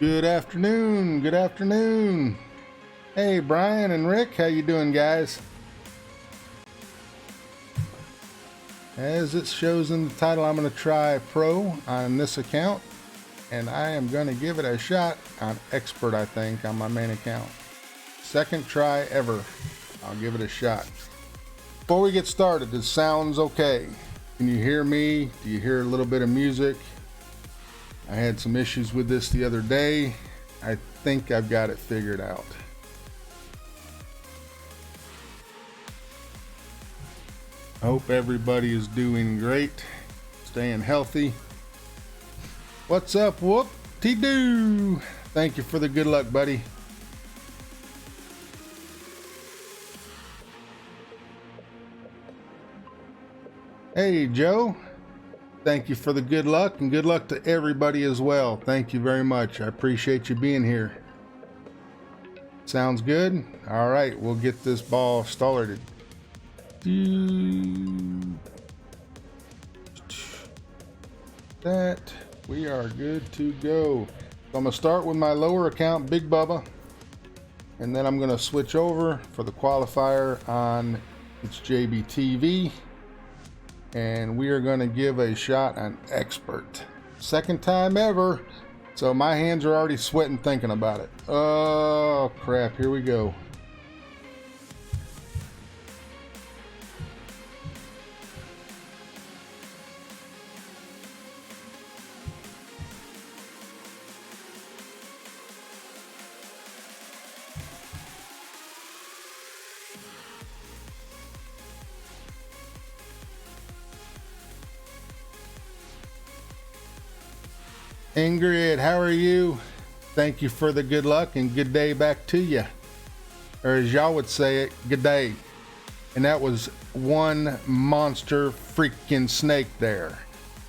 Good afternoon. Good afternoon. Hey, Brian and Rick, how you doing, guys? As it shows in the title, I'm going to try Pro on this account, and I am going to give it a shot on Expert, I think, on my main account. Second try ever. I'll give it a shot. Before we get started, it sounds okay. Can you hear me? Do you hear a little bit of music? I had some issues with this the other day. I think I've got it figured out. I hope everybody is doing great, staying healthy. What's up, whoop-de-doo? Thank you for the good luck, buddy. Hey, Joe. Thank you for the good luck, and good luck to everybody as well. Thank you very much. I appreciate you being here. Sounds good? All right, we'll get this ball started. That we are good to go. So I'm gonna start with my lower account, Bigbubba, and then I'm gonna switch over for the qualifier on ITSJBTV. And we are going to give a shot on Expert. Second time ever, so my hands are already sweating thinking about it. Oh crap, here we go. Ingrid, how are you? Thank you for the good luck and good day back to you. Or as y'all would say it, good day. And that was one monster freaking snake there.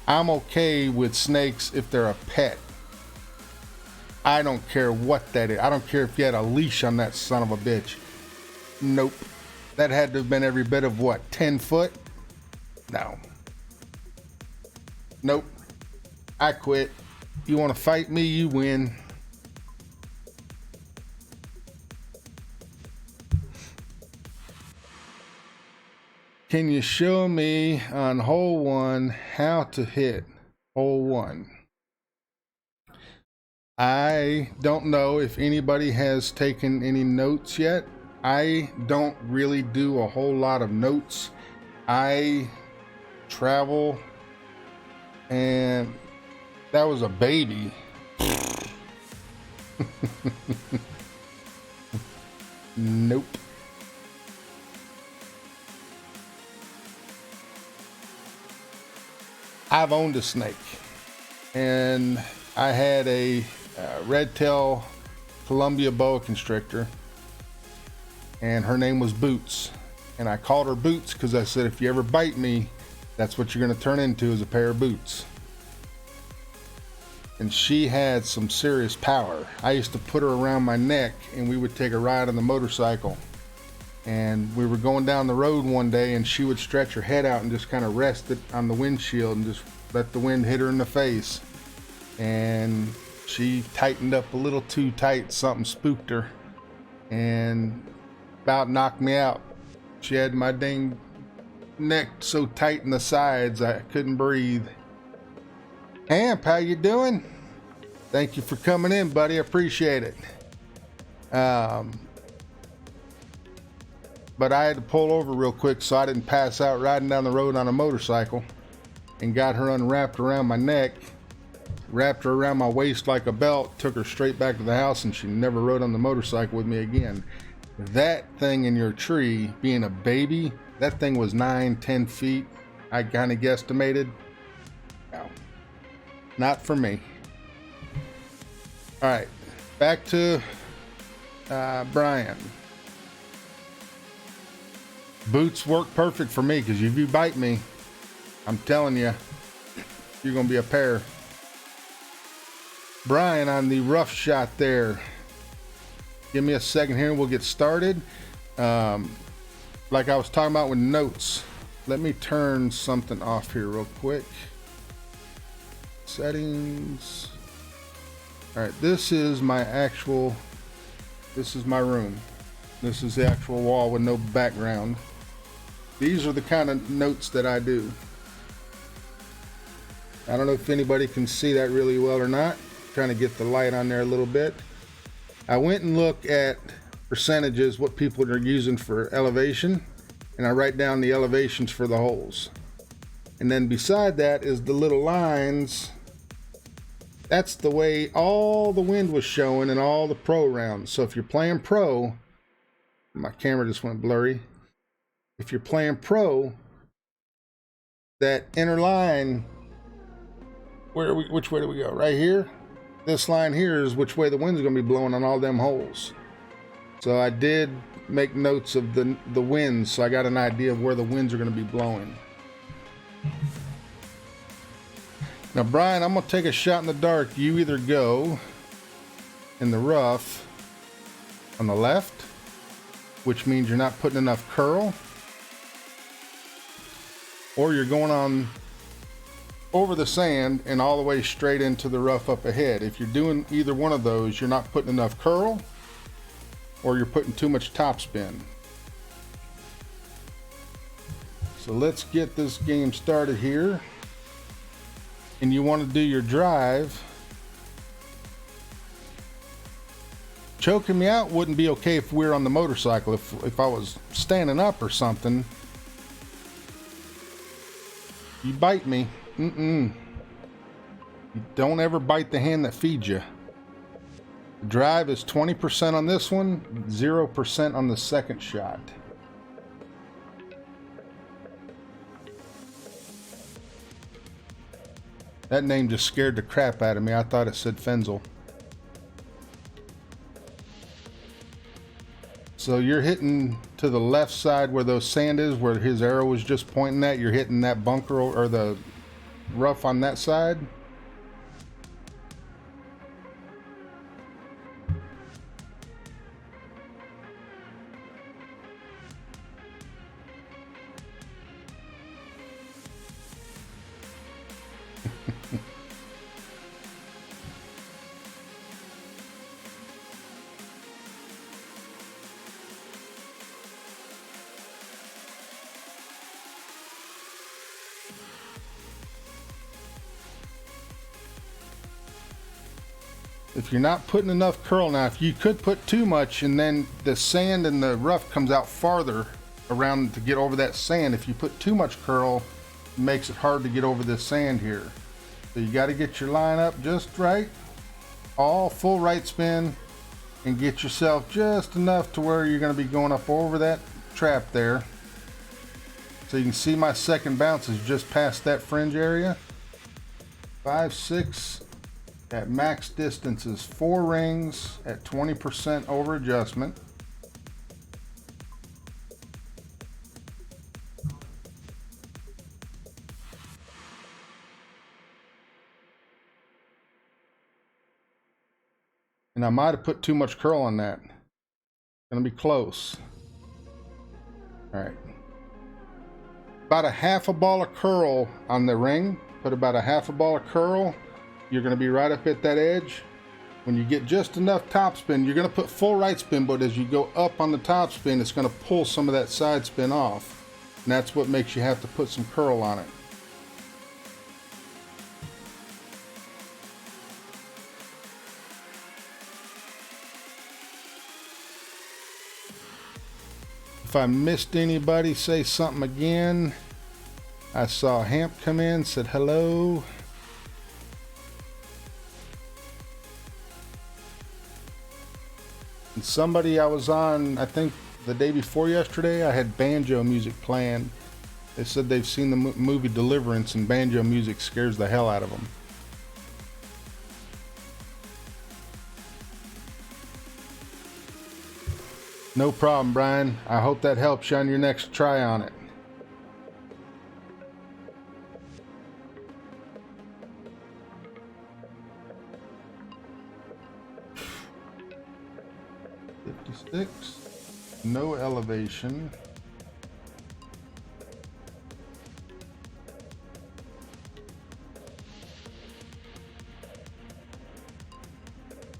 I'm okay with snakes if they're a pet. I don't care what that is. I don't care if you had a leash on that son of a bitch. Nope. That had to have been every bit of what, 10 foot? No. Nope. I quit. You want to fight me, you win. Can you show me on hole one how to hit hole one? I don't know if anybody has taken any notes yet. I don't really do a whole lot of notes. I travel, and that was a baby. Nope. I've owned a snake, and I had a red tail Columbia boa constrictor, and her name was Boots. And I called her Boots because I said, if you ever bite me, that's what you're going to turn into, is a pair of boots. And she had some serious power. I used to put her around my neck, and we would take a ride on the motorcycle. And we were going down the road one day, and she would stretch her head out and just kind of rest it on the windshield and just let the wind hit her in the face. And she tightened up a little too tight. Something spooked her and about knocked me out. She had my dang neck so tight in the sides I couldn't breathe. Amp, how you doing? Thank you for coming in, buddy. I appreciate it. But I had to pull over real quick so I didn't pass out riding down the road on a motorcycle, and got her unwrapped around my neck, wrapped her around my waist like a belt, took her straight back to the house, and she never rode on the motorcycle with me again. That thing in your tree, being a baby, that thing was 9-10 feet. I kind of guesstimated. No. Not for me. All right, back to Brian. Boots work perfect for me because if you bite me, I'm telling you, you're going to be a pair. Brian on the rough shot there. Give me a second here and we'll get started. Like I was talking about with notes, let me turn something off here real quick. Settings. All right, this is my room. This is the actual wall with no background. These are the kind of notes that I do. I don't know if anybody can see that really well or not. I'm trying to get the light on there a little bit. I went and looked at percentages, what people are using for elevation, and I write down the elevations for the holes. And then beside that is the little lines. That's the way all the wind was showing in all the pro rounds. So if you're playing pro, my camera just went blurry. If you're playing pro, that inner line, which way do we go? Right here? This line here is which way the wind's gonna be blowing on all them holes. So I did make notes of the winds, so I got an idea of where the winds are gonna be blowing. Now, Brian, I'm gonna take a shot in the dark. You either go in the rough on the left, which means you're not putting enough curl, or you're going on over the sand and all the way straight into the rough up ahead. If you're doing either one of those, you're not putting enough curl, or you're putting too much topspin. So let's get this game started here. And you want to do your drive. Choking me out wouldn't be okay if we were on the motorcycle. If I was standing up or something, you bite me. You don't ever bite the hand that feeds you. The drive is 20% on this one, 0% on the second shot. That name just scared the crap out of me. I thought it said Fenzel. So you're hitting to the left side where those sand is, where his arrow was just pointing at. You're hitting that bunker or the rough on that side. If you're not putting enough curl, now if you could put too much and then the sand and the rough comes out farther around to get over that sand. If you put too much curl, it makes it hard to get over this sand here. So you got to get your line up just right, all full right spin, and get yourself just enough to where you're going to be going up over that trap there. So you can see my second bounce is just past that fringe area. 5, 6. At max distance is 4 rings at 20% over adjustment. And I might have put too much curl on that. Gonna be close. All right. About a half a ball of curl on the ring. Put about a half a ball of curl. You're going to be right up at that edge. When you get just enough topspin, you're going to put full right spin, but as you go up on the topspin, it's going to pull some of that side spin off. And that's what makes you have to put some curl on it. If I missed anybody, say something again. I saw Hamp come in, said hello. And somebody I was on, I think the day before yesterday, I had banjo music playing. They said they've seen the movie Deliverance and banjo music scares the hell out of them. No problem, Brian. I hope that helps you on your next try on it. No elevation.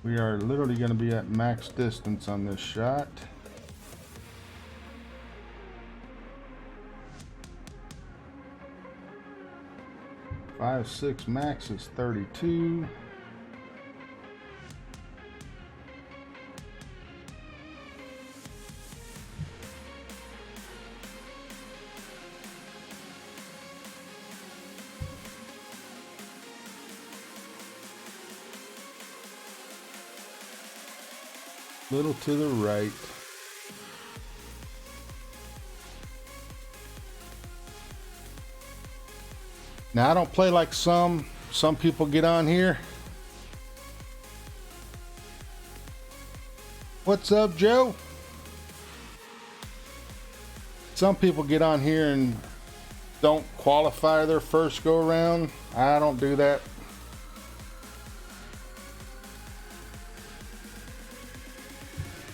We are literally going to be at max distance on this shot. Five, 6 max is 32. Little to the right. Now I don't play like some people get on here. What's up, Joe? Some people get on here and don't qualify their first go around. I don't do that.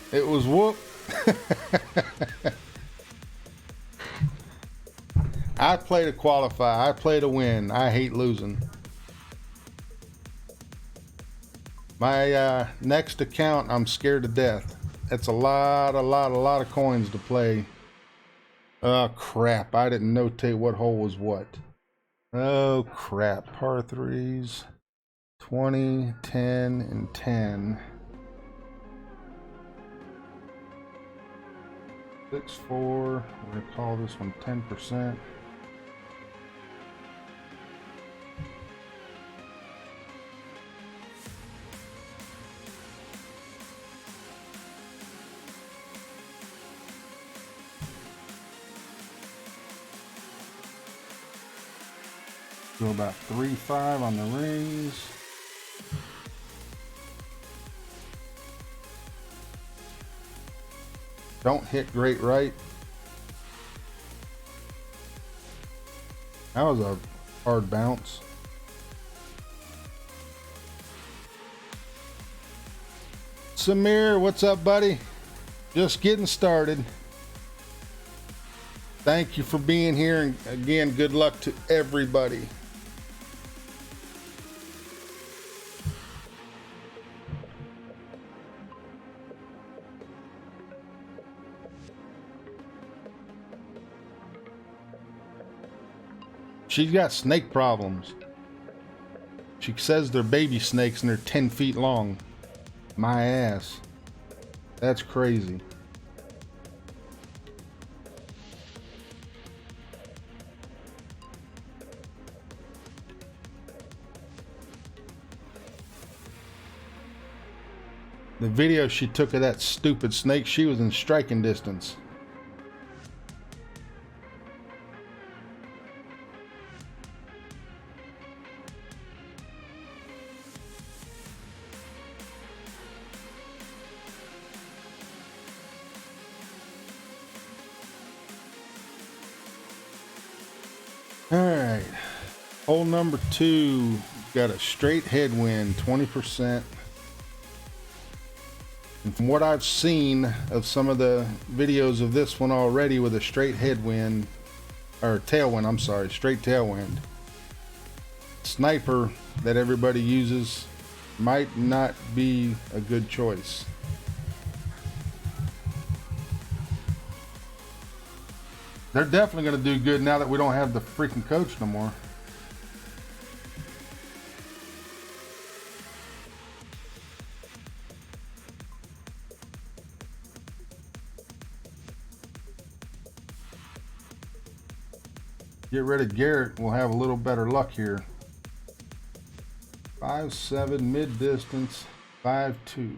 It was whoop. I play to qualify. I play to win. I hate losing. My next account, I'm scared to death. That's a lot of coins to play. Oh crap! I didn't notate what hole was what. Oh crap! Par threes, 20, 10, and 10. 6-4. We're gonna call this one 10%. Go about 3-5 on the rings. Don't hit great right. That was a hard bounce. Samir, what's up, buddy? Just getting started. Thank you for being here, and again, good luck to everybody. She's got snake problems. She says they're baby snakes and they're 10 feet long. My ass. That's crazy. The video she took of that stupid snake, she was in striking distance. All right, hole number 2, got a straight headwind, 20%. And from what I've seen of some of the videos of this one already with a straight headwind, or tailwind, I'm sorry, straight tailwind, sniper that everybody uses might not be a good choice. They're definitely going to do good now that we don't have the freaking coach no more. Get rid of Garrett, we'll have a little better luck here. 5-7 mid distance, 5-2.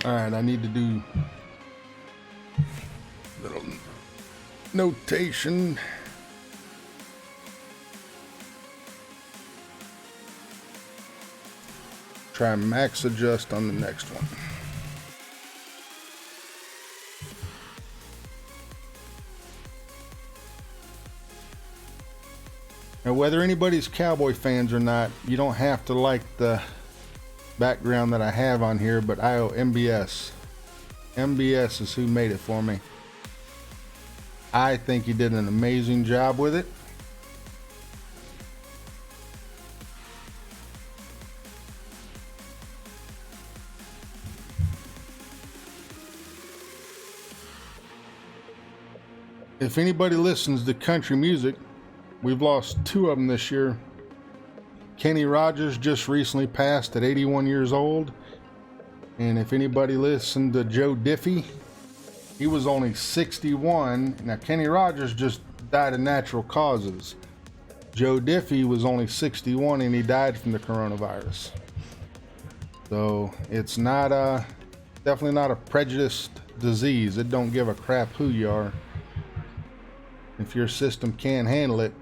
All right, I need to do a little notation. Try max adjust on the next one. Now, whether anybody's cowboy fans or not, you don't have to like the background that I have on here, but I owe MBS. MBS is who made it for me. I think he did an amazing job with it. If anybody listens to country music, we've lost two of them this year. Kenny Rogers just recently passed at 81 years old. And if anybody listened to Joe Diffie, he was only 61. Now, Kenny Rogers just died of natural causes. Joe Diffie was only 61 and he died from the coronavirus. So it's not definitely not a prejudiced disease. It don't give a crap who you are. If your system can't handle it.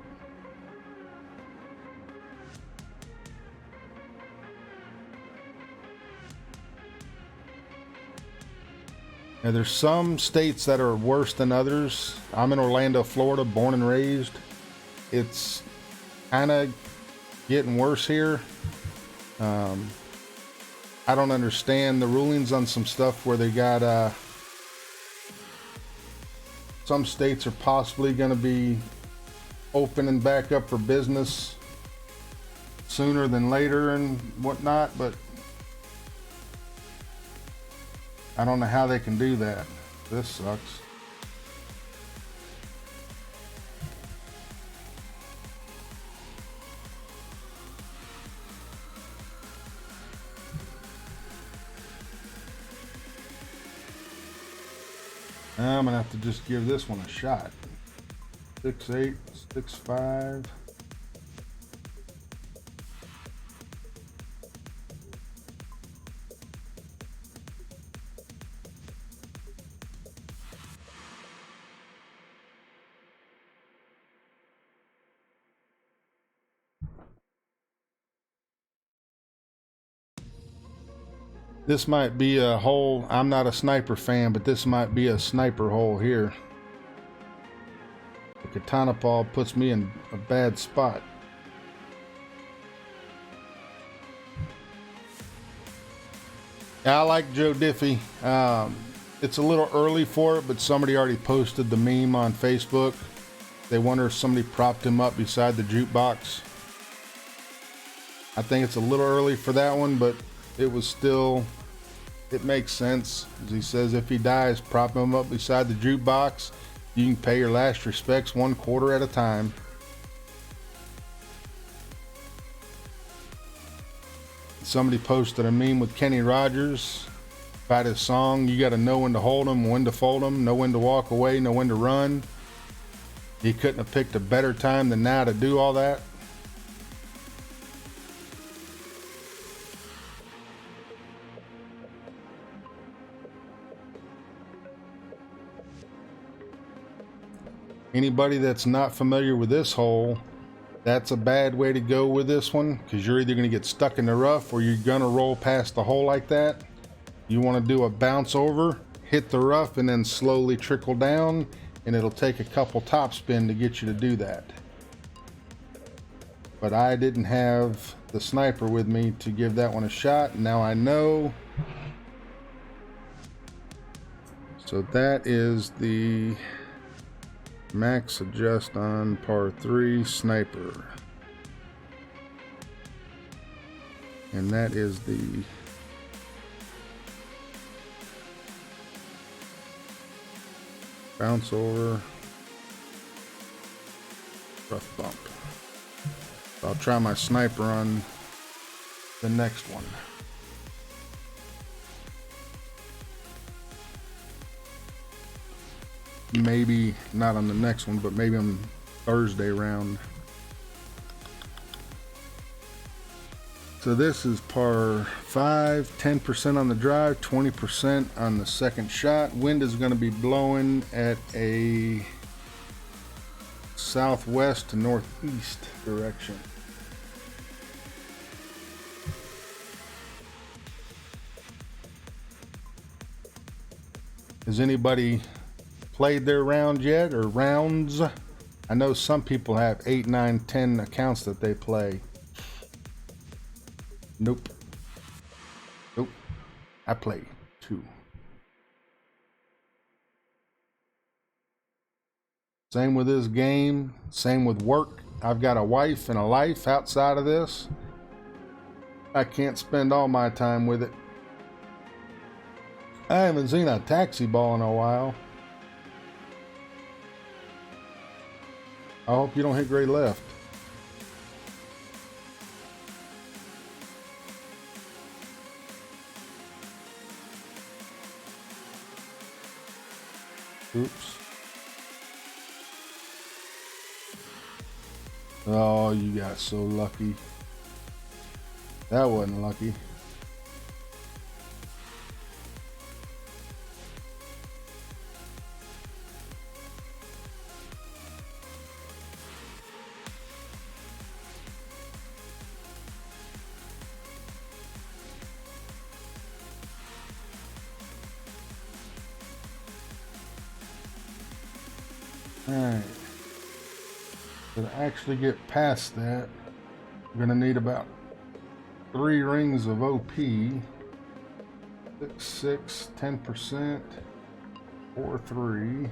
Now, there's some states that are worse than others. I'm in Orlando, Florida, born and raised. It's kind of getting worse here. I don't understand the rulings on some stuff where they got some states are possibly going to be opening back up for business sooner than later and whatnot, but I don't know how they can do that. This sucks. I'm gonna have to just give this one a shot. 6'8", 6'5". This might be a hole. I'm not a sniper fan, but this might be a sniper hole here. The katana paw puts me in a bad spot. I like Joe Diffie. It's a little early for it, but somebody already posted the meme on Facebook. They wonder if somebody propped him up beside the jukebox. I think it's a little early for that one, but it was still, it makes sense. As he says, if he dies, prop him up beside the jukebox. You can pay your last respects 1 quarter at a time. Somebody posted a meme with Kenny Rogers about his song. You got to know when to hold him, when to fold him, know when to walk away, know when to run. He couldn't have picked a better time than now to do all that. Anybody that's not familiar with this hole, that's a bad way to go with this one, because you're either going to get stuck in the rough or you're going to roll past the hole like that. You want to do a bounce over, hit the rough, and then slowly trickle down, and it'll take a couple top spin to get you to do that. But I didn't have the sniper with me to give that one a shot. Now I know. So that is the max adjust on par 3 sniper, and that is the bounce over rough bump. I'll try my sniper on the next one. Maybe not on the next one, but maybe on Thursday round. So this is par 5, 10% on the drive, 20% on the second shot. Wind is going to be blowing at a southwest to northeast direction. Has anybody played their round yet, or rounds? I know some people have 8, 9, 10 accounts that they play. Nope. Nope. I play 2. Same with this game. Same with work. I've got a wife and a life outside of this. I can't spend all my time with it. I haven't seen a taxi ball in a while. I hope you don't hit great left. Oops. Oh, you got so lucky. That wasn't lucky. Alright. To actually get past that, we're gonna need about 3 rings of OP. 6, 6, 10%, 4, 3.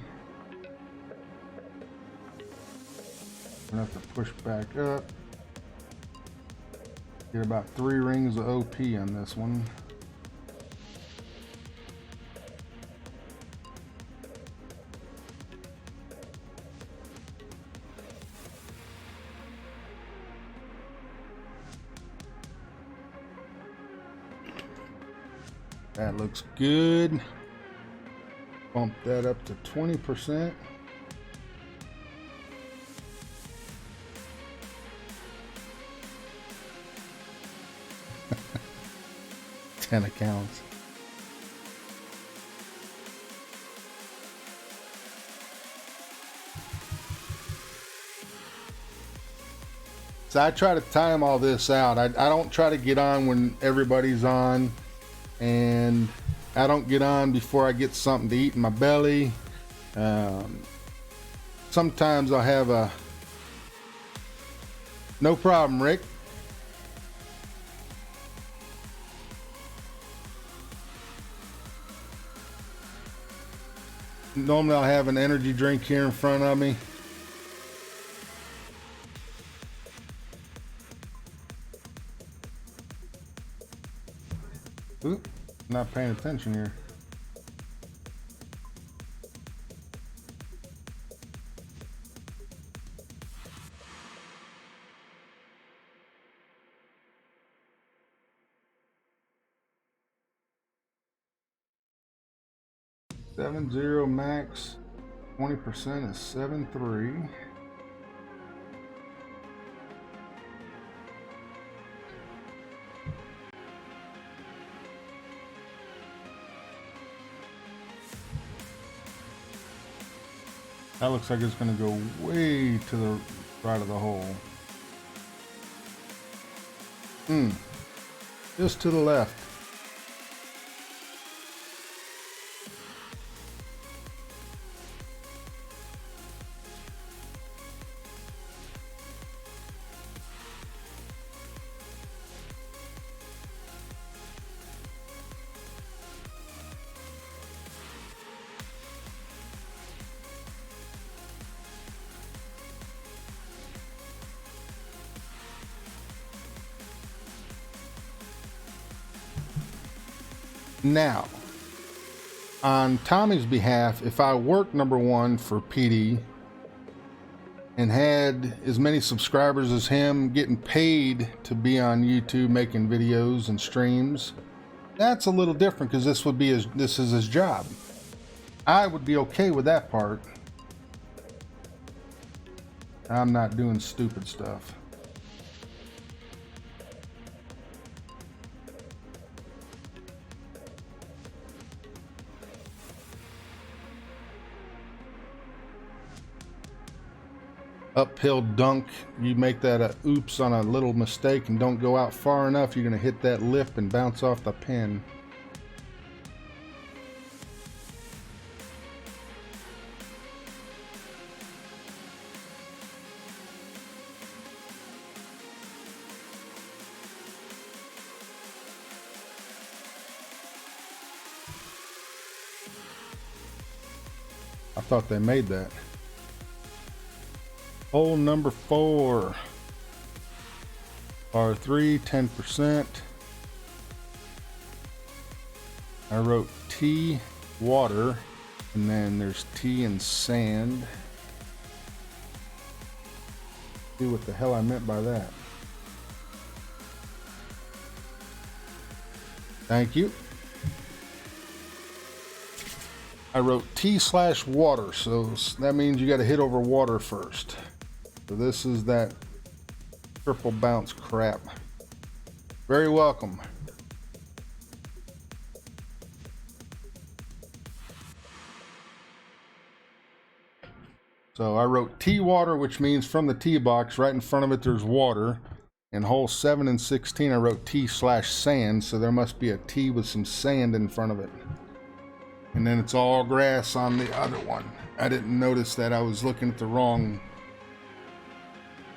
Gonna have to push back up. Get about 3 rings of OP on this one. That looks good. Bump that up to 20%. Ten accounts. So I try to time all this out. I don't try to get on when everybody's on, and I don't get on before I get something to eat in my belly. Sometimes I'll have a no problem, Rick. Normally I'll have an energy drink here in front of me. Oop, not paying attention here. Seven zero max, 20% is 7.3. That looks like it's going to go way to the right of the hole. Just to the left. Now, on Tommy's behalf, if I worked #1 for PD and had as many subscribers as him, getting paid to be on YouTube making videos and streams, that's a little different because this is his job. I would be okay with that part. I'm not doing stupid stuff. Uphill dunk, you make that a oops on a little mistake and don't go out far enough, you're going to hit that lip and bounce off the pin. I thought they made that. Hole number 4. Par 3, 10%. I wrote T, water, and then there's T and sand. See what the hell I meant by that. Thank you. I wrote T/water, so that means you got to hit over water first. So this is that triple bounce crap. Very welcome. So I wrote T water, which means from the tee box, right in front of it there's water. In hole 7 and 16 I wrote T/sand, so there must be a T with some sand in front of it. And then it's all grass on the other one. I didn't notice that. I was looking at the wrong.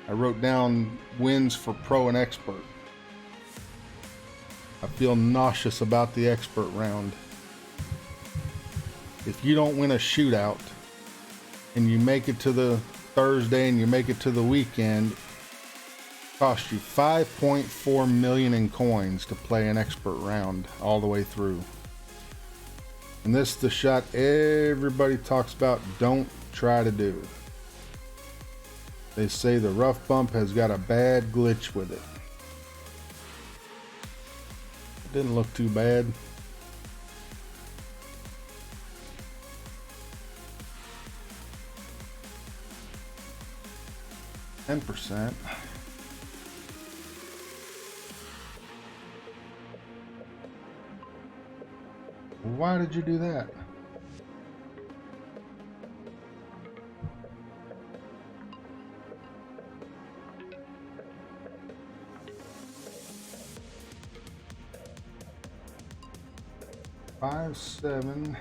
I wrote down wins for pro and expert. I feel nauseous about the expert round. If you don't win a shootout and you make it to the Thursday and you make it to the weekend, it costs you 5.4 million in coins to play an expert round all the way through. And this is the shot everybody talks about. Don't try to do. They say the rough bump has got a bad glitch with it. It didn't look too bad. %. Why did you do that? Five, 7.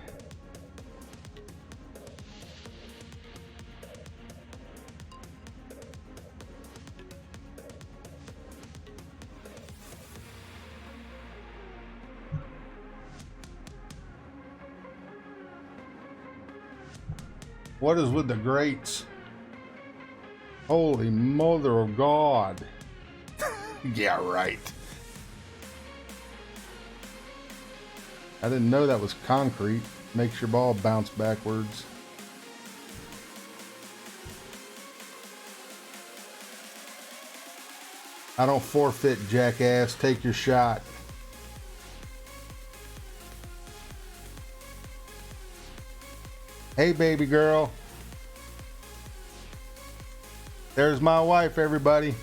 What is with the grates? Holy mother of God. Yeah, right. I didn't know that was concrete. Makes your ball bounce backwards. I don't forfeit, jackass. Take your shot. Hey, baby girl. There's my wife, everybody.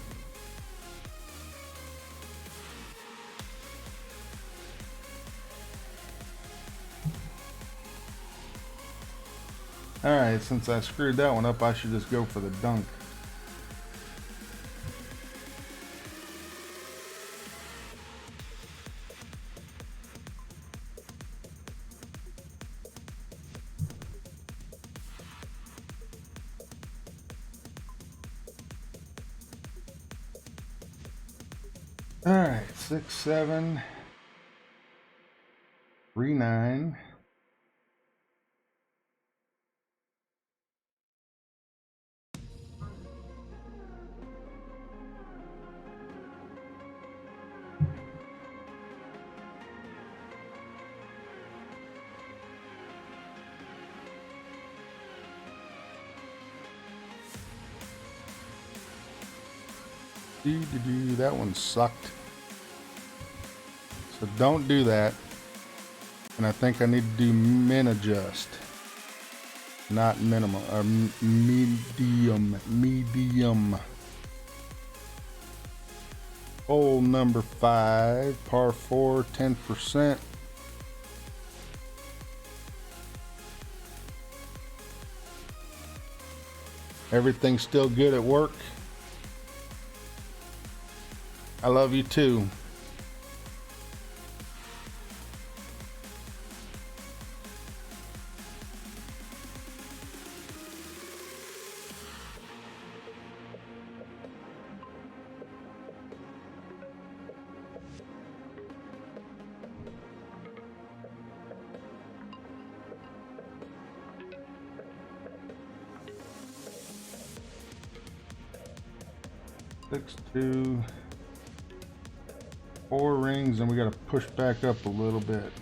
Alright, since I screwed that one up, I should just go for the dunk. Alright, 6, 7, 3, 9. That one sucked. So don't do that. And I think I need to do min adjust, not minimum, or medium. Hole number 5, par 4, 10%. Everything's still good at work. I love you too. 6, 2, 4 rings, and we got to push back up a little bit.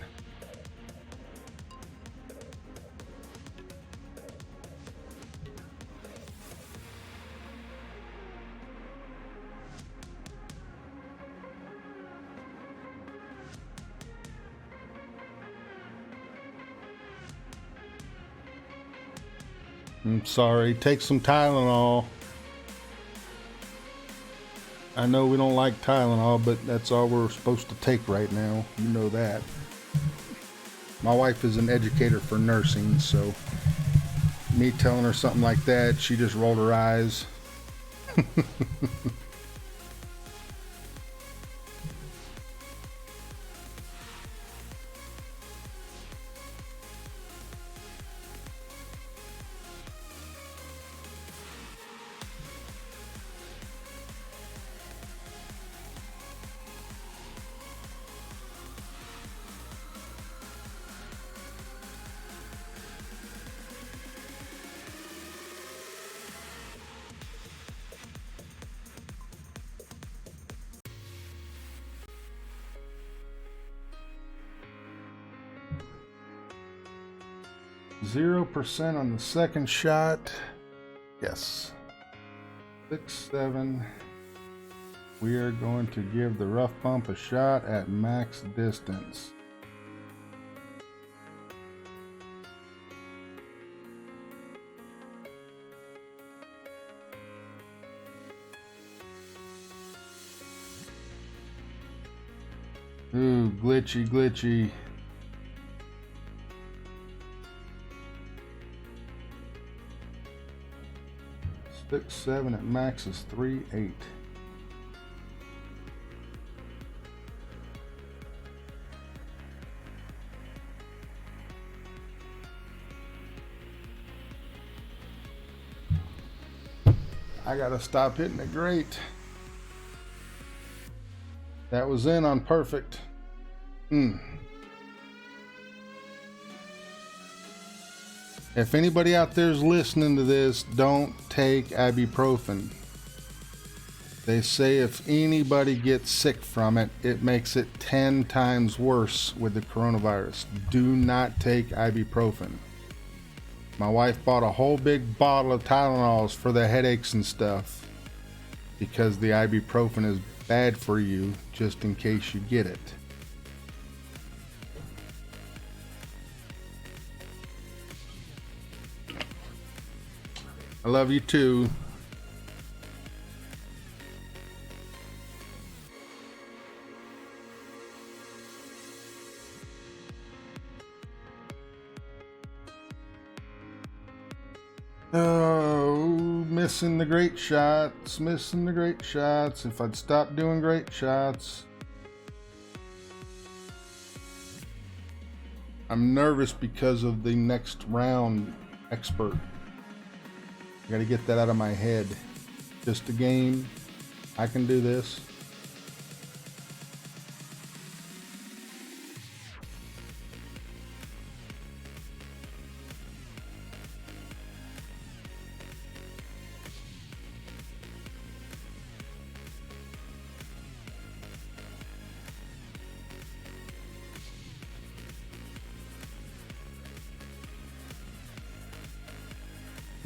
I'm sorry, take some Tylenol. I know we don't like Tylenol, but that's all we're supposed to take right now. You know that. My wife is an educator for nursing, so me telling her something like that, she just rolled her eyes. 0% on the second shot. Yes. 6, 7. We are going to give the rough bump a shot at max distance. Ooh, glitchy, glitchy. 6, 7 at max is 3, 8. I gotta stop hitting it great. That was in on perfect. If anybody out there is listening to this, don't take ibuprofen. They say if anybody gets sick from it, it makes it 10 times worse with the coronavirus. Do not take ibuprofen. My wife bought a whole big bottle of Tylenols for the headaches and stuff because the ibuprofen is bad for you, just in case you get it. I love you too. Oh, missing the great shots, missing the great shots. If I'd stop doing great shots. I'm nervous because of the next round expert. I gotta get that out of my head. Just a game. I can do this.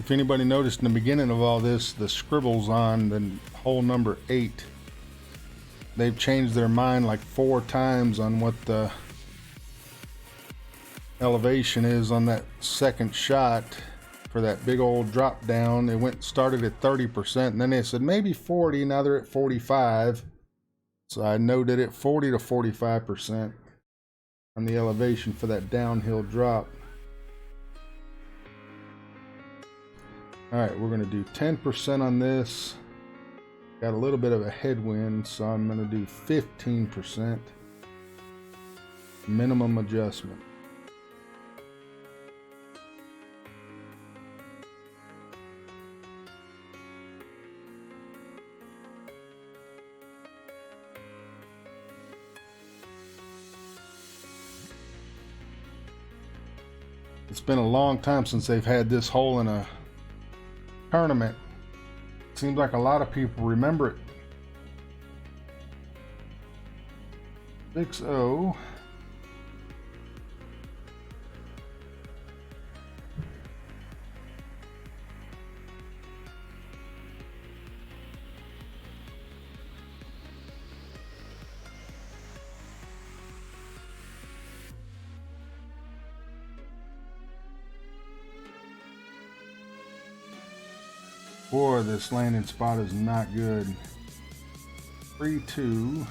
If anybody noticed in the beginning of all this, the scribbles on the hole number 8, they've changed their mind like 4 times on what the elevation is on that second shot for that big old drop down. They started at 30% and then they said maybe 40, now they're at 45. So I noted it 40 to 45% on the elevation for that downhill drop. All right, we're gonna do 10% on this. Got a little bit of a headwind, so I'm gonna do 15% minimum adjustment. It's been a long time since they've had this hole in a tournament. Seems like a lot of people remember it 6-0. Boy, this landing spot is not good. 3-2.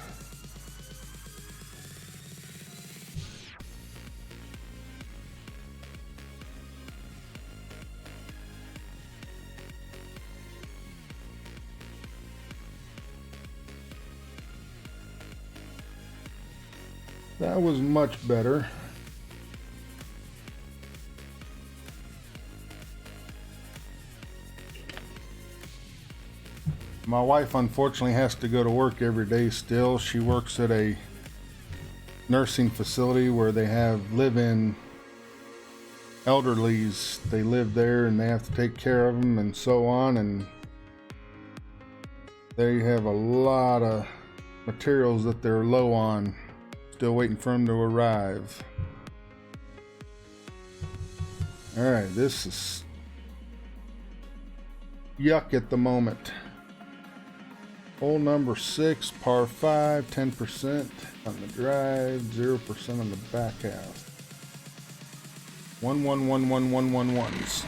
That was much better. My wife unfortunately has to go to work every day still. She works at a nursing facility where they have live-in elderlies. They live there and they have to take care of them and so on, and they have a lot of materials that they're low on. Still waiting for them to arrive. All right, this is yuck at the moment. Hole number 6, par 5, 10% on the drive, 0% on the back half. 1 1 1 1 1 1 1s.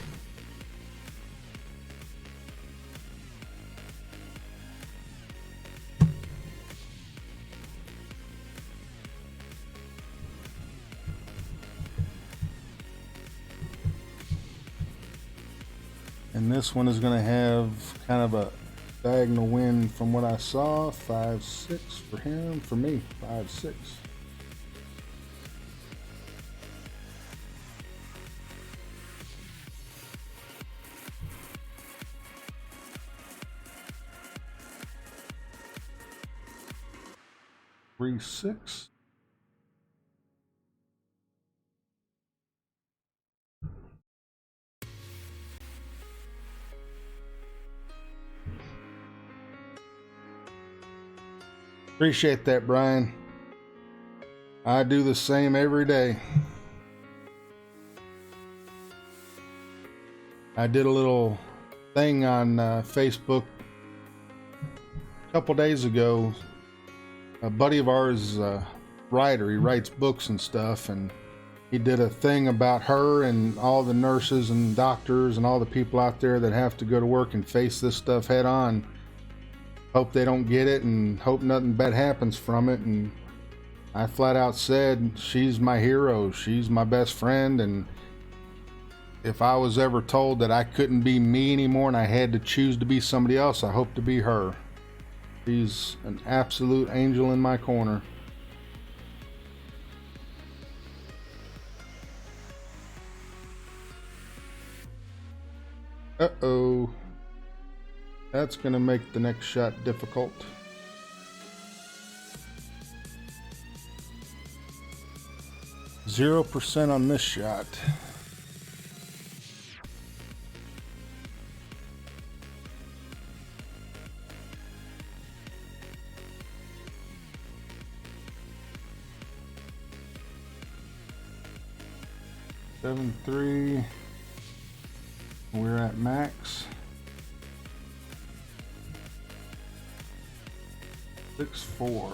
And this one is going to have kind of a diagonal wind from what I saw. 5-6 for him. For me, 5-6. Three, 6. Appreciate that, Brian. I do the same every day. I did a little thing on Facebook a couple days ago. A buddy of ours is a writer. He writes books and stuff, and he did a thing about her and all the nurses and doctors and all the people out there that have to go to work and face this stuff head on. Hope they don't get it and hope nothing bad happens from it. And I flat out said, she's my hero. She's my best friend. And if I was ever told that I couldn't be me anymore and I had to choose to be somebody else, I hope to be her. She's an absolute angel in my corner. Uh-oh. That's going to make the next shot difficult. %0 on this shot. Seven, 3. We're at max. 6, 4.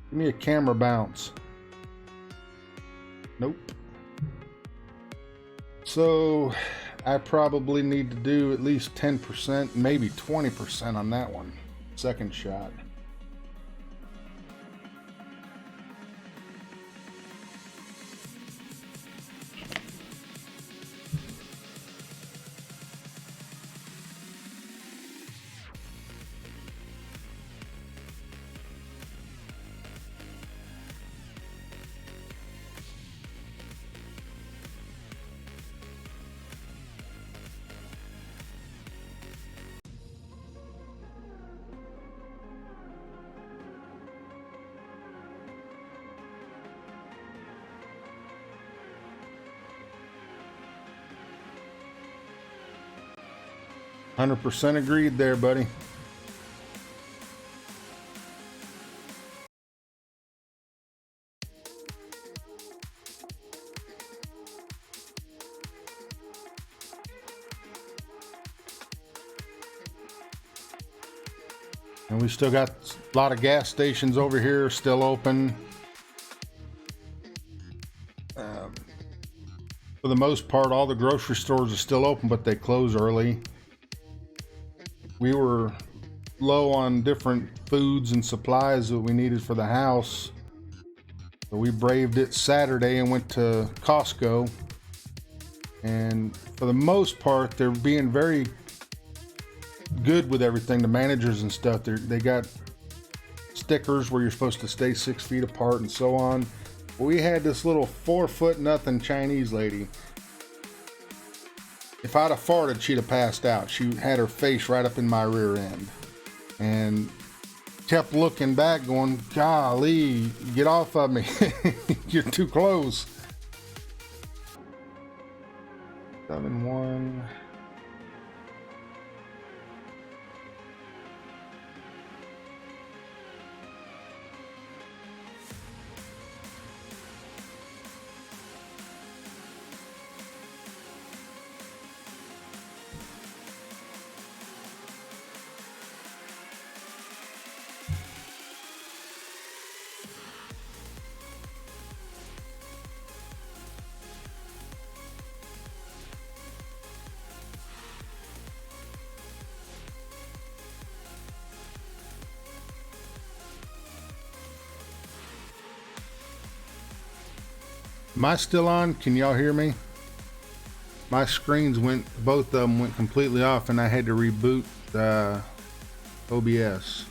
Give me a camera bounce. Nope. So I probably need to do at least 10%, maybe 20% on that one. Second shot. 100% agreed there, buddy. And we still got a lot of gas stations over here still open. For the most part, all the grocery stores are still open, but they close early. We were low on different foods and supplies that we needed for the house. So we braved it Saturday and went to Costco. And for the most part, they're being very good with everything. The managers and stuff, they got stickers where you're supposed to stay 6 feet apart and so on. We had this little 4 foot nothing Chinese lady. If I'd have farted, she'd have passed out. She had her face right up in my rear end and kept looking back going, golly, get off of me. You're too close. 7-1. Am I still on? Can y'all hear me? My screens went, both of them went completely off, and I had to reboot OBS.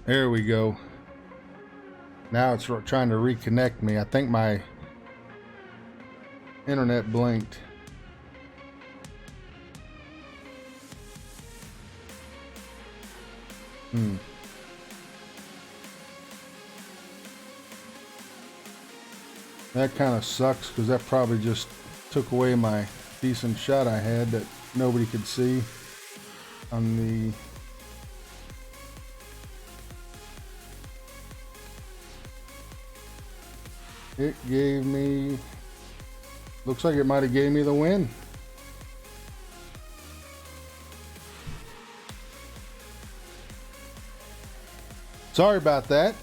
There we go. Now it's trying to reconnect me. I think my internet blinked. That kind of sucks because that probably just took away my decent shot I had that nobody could see on the... It gave me, looks like it might have gave me the win. Sorry about that.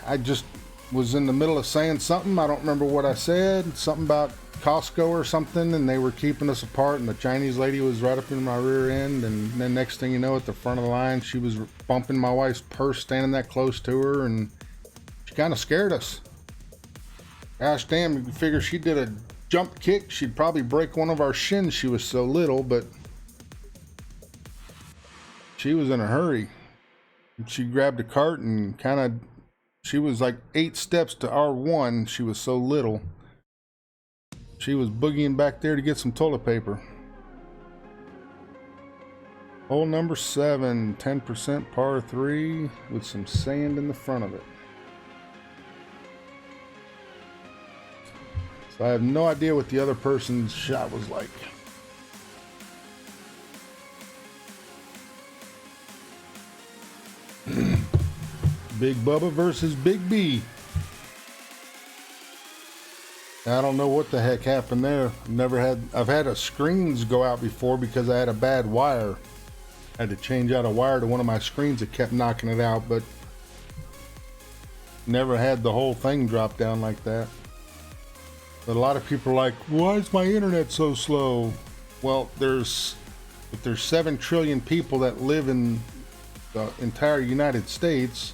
I just was in the middle of saying something. I don't remember what I said. Something about Costco or something, and they were keeping us apart, and the Chinese lady was right up in my rear end, and then next thing you know, at the front of the line, she was bumping my wife's purse standing that close to her, and she kind of scared us. Gosh damn, you figure she did a jump kick, she'd probably break one of our shins. She was so little, but she was in a hurry. She grabbed a cart and kind of, she was like 8 steps to R1. She was so little. She was boogieing back there to get some toilet paper. Hole number 7, 10% par 3 with some sand in the front of it. So I have no idea what the other person's shot was like. Bigbubba versus Big B. I don't know what the heck happened there. I've had a screens go out before because I had a bad wire. I had to change out a wire to one of my screens that kept knocking it out, but never had the whole thing drop down like that. But a lot of people are like, why is my internet so slow? Well, if there's 7 trillion people that live in the entire United States,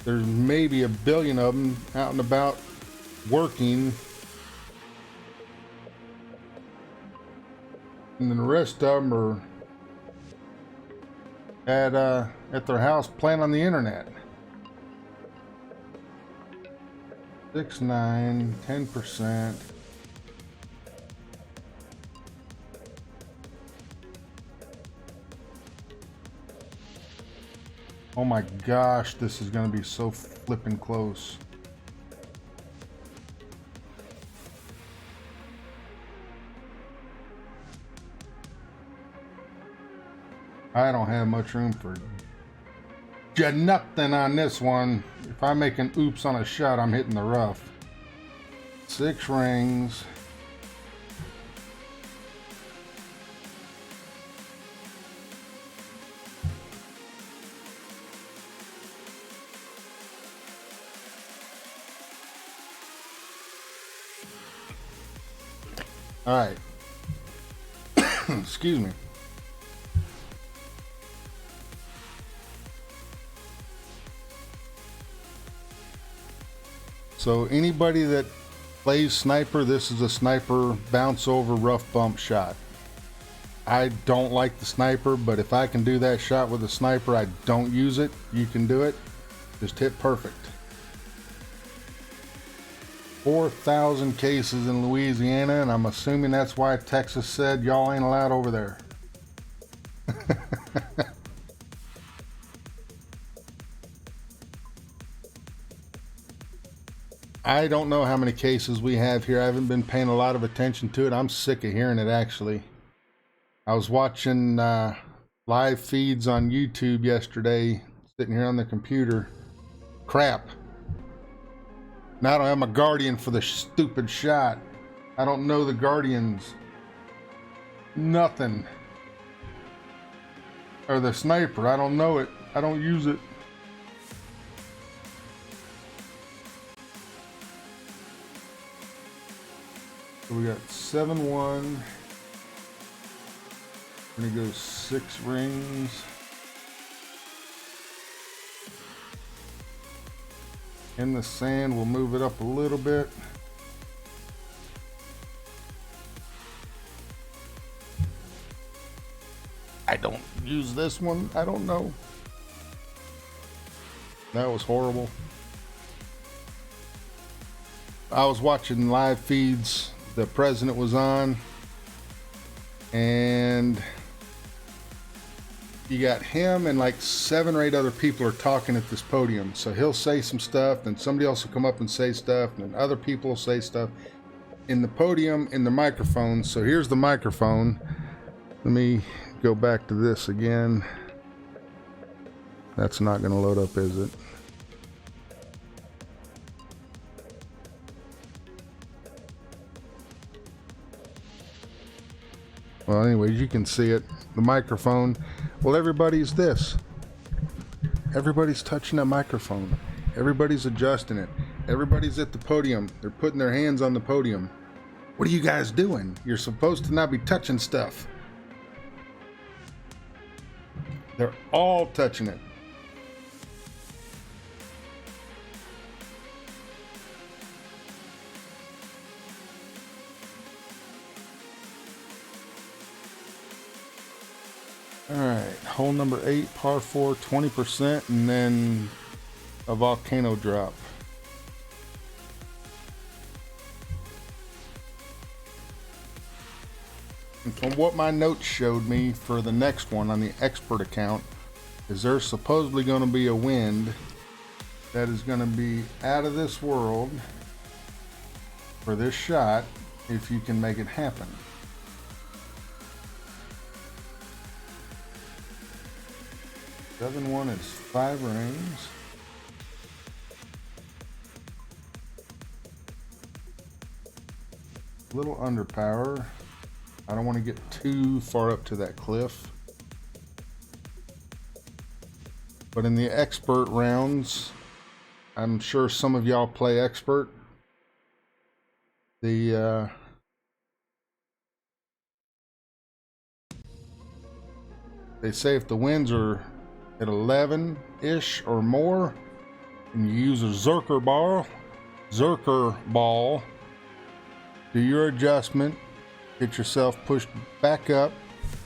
there's maybe 1 billion of them out and about working, and then the rest of them are at their house playing on the internet. 6, 9, 10%. Oh my gosh, this is gonna be so flippin' close. I don't have much room for nothing on this one. If I make an oops on a shot, I'm hitting the rough. 6 rings. All right. Excuse me. So anybody that plays sniper, this is a sniper bounce over rough bump shot. I don't like the sniper, but if I can do that shot with a sniper, I don't use it. You can do it. Just hit perfect. 4,000 cases in Louisiana, and I'm assuming that's why Texas said y'all ain't allowed over there. I don't know how many cases we have here. I haven't been paying a lot of attention to it. I'm sick of hearing it, actually. I was watching live feeds on YouTube yesterday, sitting here on the computer. Crap. Now I don't have my Guardian for the stupid shot. I don't know the Guardians. Nothing. Or the sniper. I don't know it. I don't use it. So we got 7-1. We're gonna go 6 rings. In the sand, we'll move it up a little bit. I don't use this one. I don't know. That was horrible. I was watching live feeds. The president was on, and you got him and like 7 or 8 other people are talking at this podium. So he'll say some stuff, then somebody else will come up and say stuff, and then other people will say stuff in the podium, in the microphone. So here's the microphone. Let me go back to this again. That's not going to load up, is it? Well, anyways, you can see it. The microphone. Well, everybody's this. Everybody's touching that microphone. Everybody's adjusting it. Everybody's at the podium. They're putting their hands on the podium. What are you guys doing? You're supposed to not be touching stuff. They're all touching it. All right, hole number 8, par 4, 20%, and then a volcano drop. And from what my notes showed me for the next one on the expert account, is there's supposedly going to be a wind that is going to be out of this world for this shot if you can make it happen. 7-1 is 5 rings. A little underpower. I don't want to get too far up to that cliff. But in the expert rounds, I'm sure some of y'all play expert. They say if the winds are at 11-ish or more, and you use a Zerker Zerker ball. Do your adjustment, get yourself pushed back up,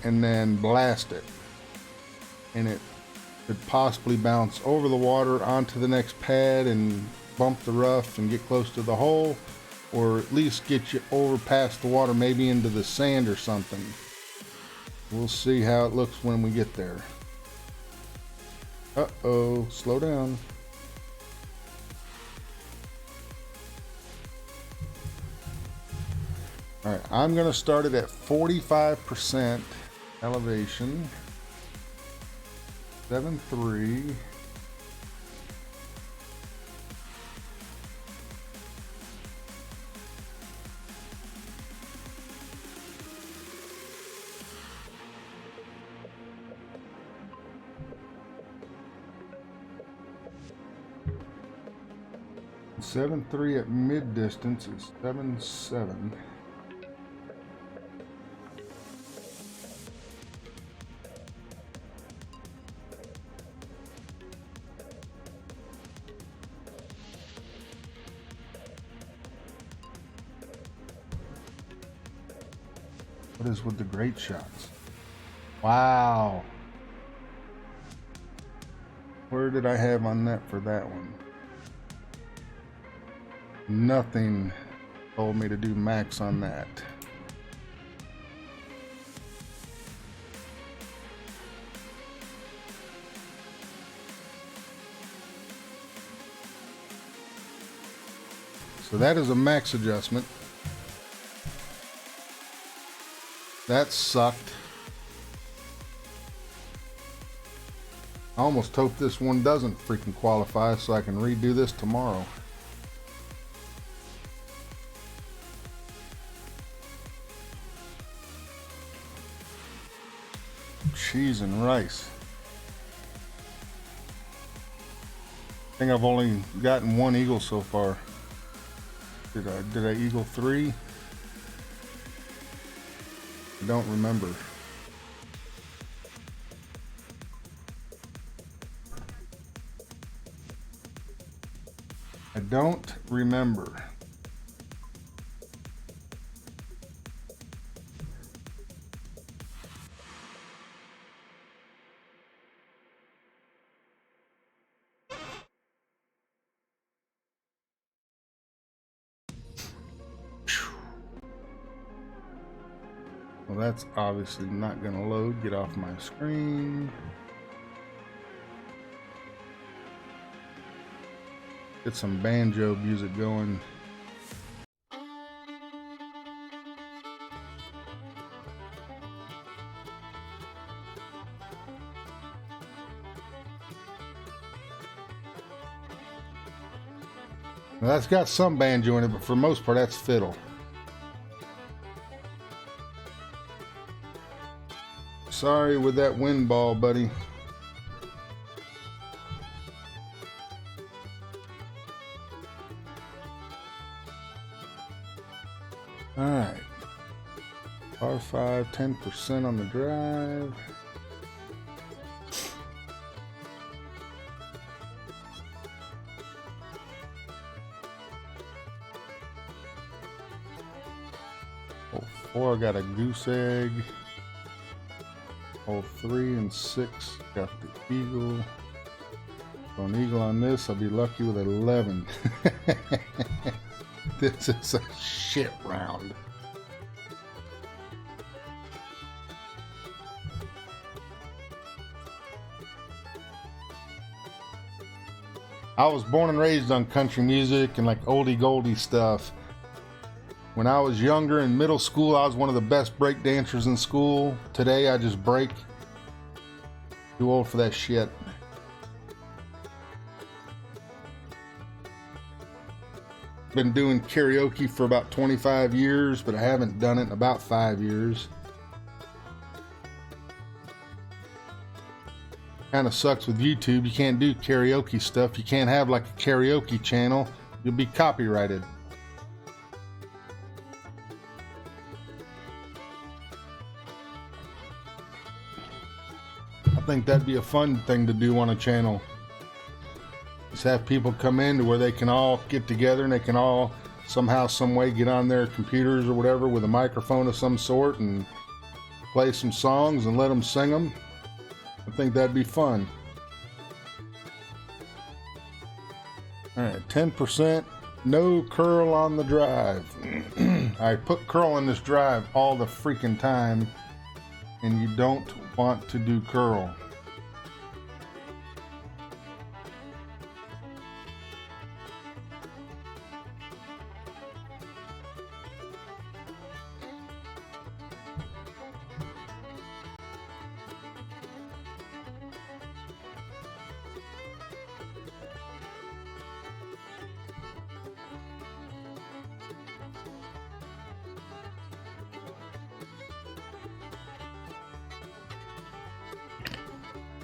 and then blast it. And it could possibly bounce over the water onto the next pad and bump the rough and get close to the hole, or at least get you over past the water, maybe into the sand or something. We'll see how it looks when we get there. Uh-oh, slow down. All right, I'm gonna start it at 45% elevation. 7.3. Seven three at mid distance is 7.7. What is with the great shots? Wow. Where did I have on that for that one? Nothing told me to do max on that. So that is a max adjustment. That sucked. I almost hope this one doesn't freaking qualify so I can redo this tomorrow. Cheese and rice. I think I've only gotten one eagle so far. Did I eagle 3? I don't remember. I don't remember. Well, that's obviously not going to load. Get off my screen. Get some banjo music going. Now that's got some banjo in it, but for the most part, that's fiddle. Sorry with that wind ball, buddy. All right. Par 5, 10% on the drive. Hole 4, I got a goose egg. Hole 3 and 6 got the eagle. So an eagle on this, I'll be lucky with 11. This is a shit round. I was born and raised on country music and like oldie goldie stuff. When I was younger in middle school, I was one of the best break dancers in school. Today, I just break. Too old for that shit. Been doing karaoke for about 25 years, but I haven't done it in about 5 years. Kind of sucks with YouTube. You can't do karaoke stuff. You can't have like a karaoke channel. You'll be copyrighted. I think that'd be a fun thing to do on a channel. Just have people come in to where they can all get together and they can all somehow, some way get on their computers or whatever with a microphone of some sort and play some songs and let them sing them. I think that'd be fun. All right, 10%, no curl on the drive. I put curl in this drive all the freaking time, and you don't want to do curl.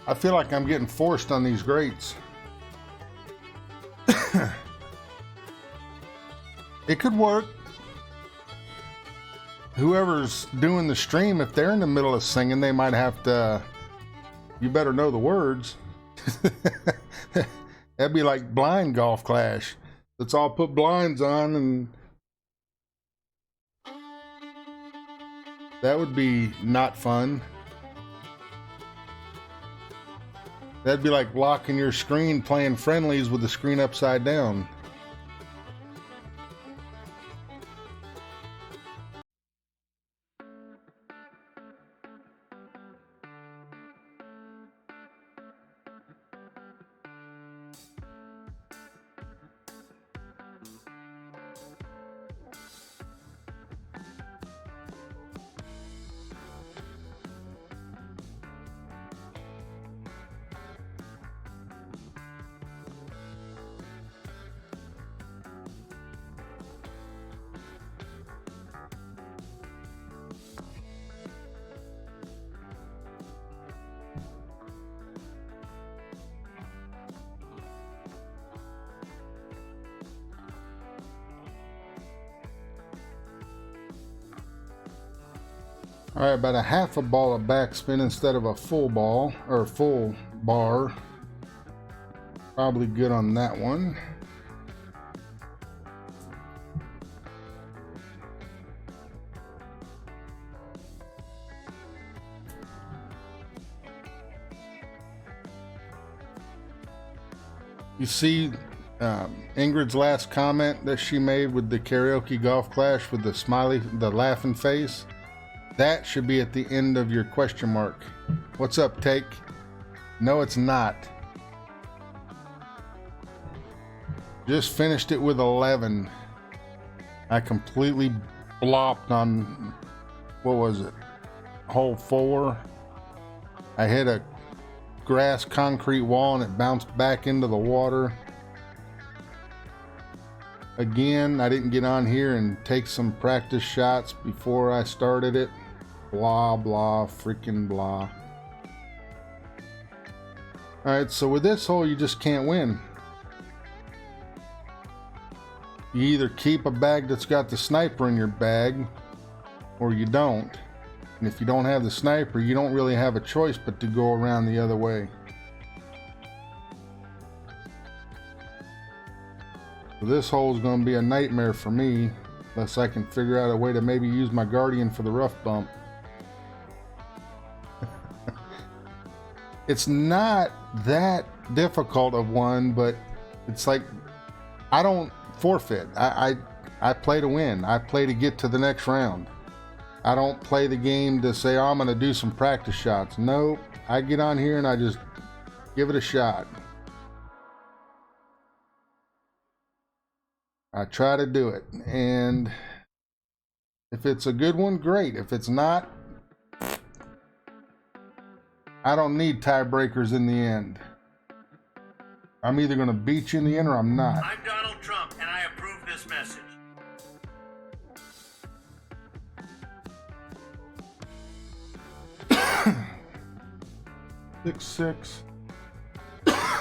I feel like I'm getting forced on these grates. It could work. Whoever's doing the stream, if they're in the middle of singing, they might have to, you better know the words. That'd be like blind golf clash. Let's all put blinds on, and that would be not fun. That'd be like locking your screen playing friendlies with the screen upside down. All right, about a half a ball of backspin instead of a full ball or full bar. Probably good on that one. You see Ingrid's last comment that she made with the karaoke golf clash with the smiley, the laughing face? That should be at the end of your question mark. What's up, Take? No, it's not. Just finished it with 11. I completely blopped on, what was it? Hole 4. I hit a grass concrete wall and it bounced back into the water. Again, I didn't get on here and take some practice shots before I started it. Blah, blah, freaking blah. Alright, so with this hole, you just can't win. You either keep a bag that's got the sniper in your bag, or you don't. And if you don't have the sniper, you don't really have a choice but to go around the other way. So this hole is going to be a nightmare for me, unless I can figure out a way to maybe use my Guardian for the rough bump. It's not that difficult of one, but it's like, I don't forfeit. I play to win. I play to get to the next round. I don't play the game to say, oh, I'm going to do some practice shots. Nope. I get on here and I just give it a shot. I try to do it. And if it's a good one, great. If it's not, I don't need tiebreakers in the end. I'm either going to beat you in the end or I'm not. I'm Donald Trump, and I approve this message. 6-6.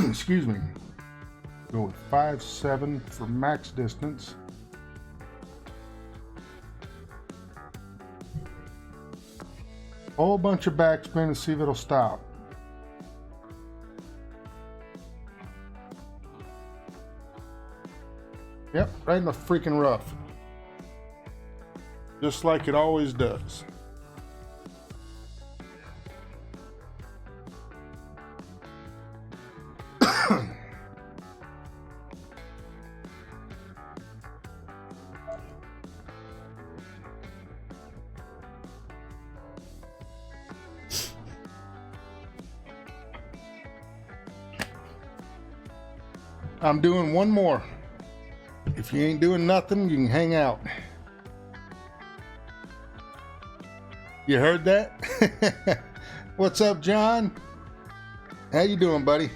Excuse me. Go with 5-7 for max distance. Whole bunch of backspin and see if it'll stop. Yep, right in the freaking rough. Just like it always does. I'm doing one more. If you ain't doing nothing, you can hang out. You heard that? What's up, John? How you doing, buddy?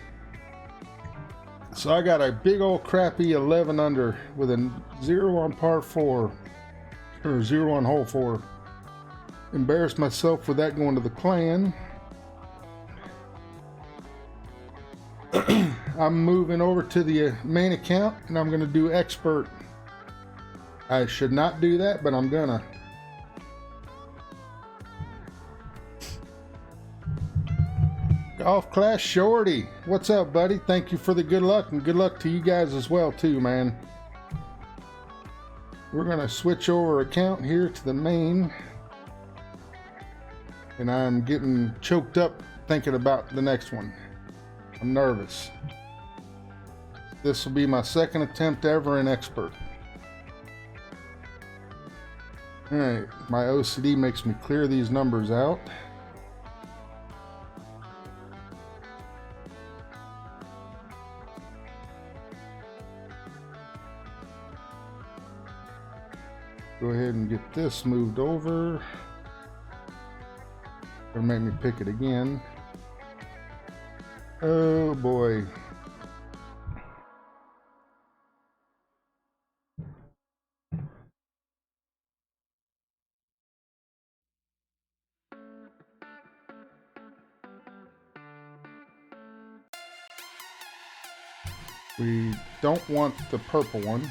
So I got a big old crappy 11 under with a 0 on par 4, or 0 on hole 4. Embarrassed myself with that going to the clan. I'm moving over to the main account and I'm going to do expert. I should not do that, but I'm gonna. Golf Class Shorty, what's up, buddy? Thank you for the good luck, and good luck to you guys as well too, man. We're gonna switch over account here to the main, and I'm getting choked up thinking about the next one. I'm nervous. This will be my second attempt ever in expert. All right, my OCD makes me clear these numbers out. Go ahead and get this moved over. Gonna make me pick it again. Oh boy. We don't want the purple one.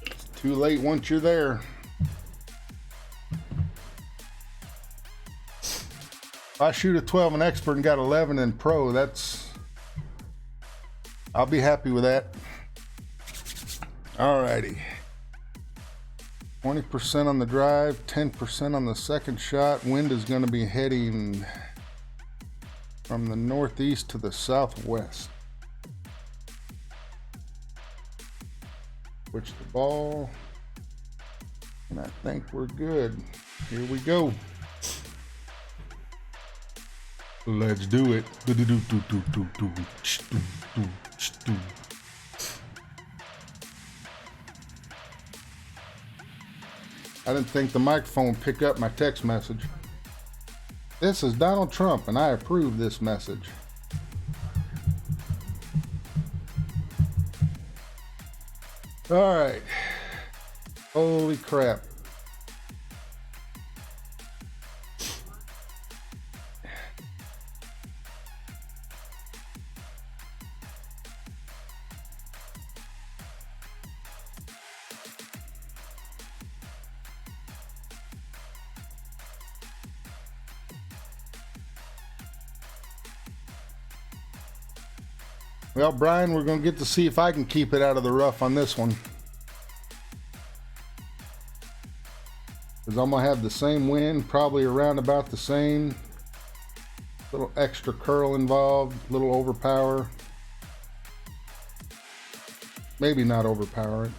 It's too late once you're there. If I shoot a 12 in expert and got 11 in pro, I'll be happy with that. Alrighty. 20% on the drive, 10% on the second shot. Wind is going to be heading from the northeast to the southwest. Switch the ball. And I think we're good. Here we go. Let's do it. I didn't think the microphone would pick up my text message. This is Donald Trump, and I approve this message. All right. Holy crap. Well, Brian, we're going to get to see if I can keep it out of the rough on this one. Because I'm going to have the same wind, probably around about the same. Little extra curl involved, little overpower. Maybe not overpower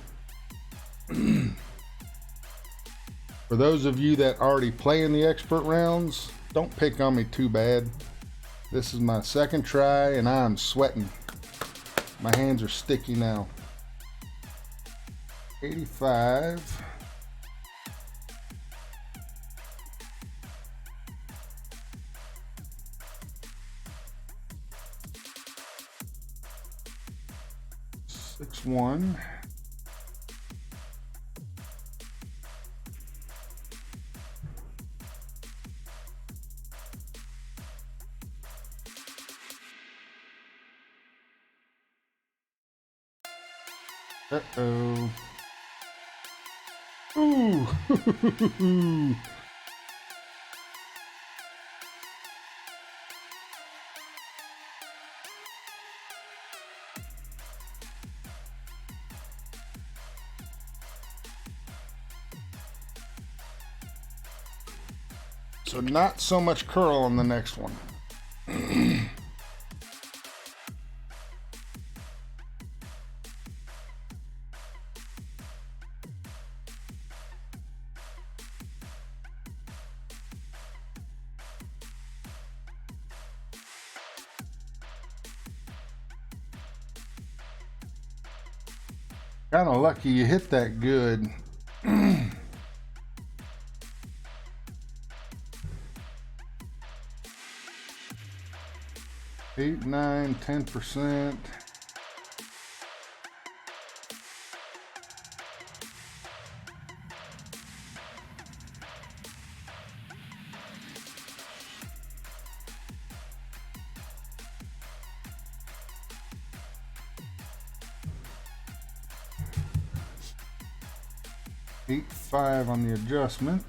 it. For those of you that already play in the expert rounds, don't pick on me too bad. This is my second try and I'm sweating. My hands are sticky now. 85. Six one. Uh-oh. Ooh. So not so much curl on the next one. 'Kinda lucky you hit that good. 8, 9, 10%. Eight, 5 on the adjustment.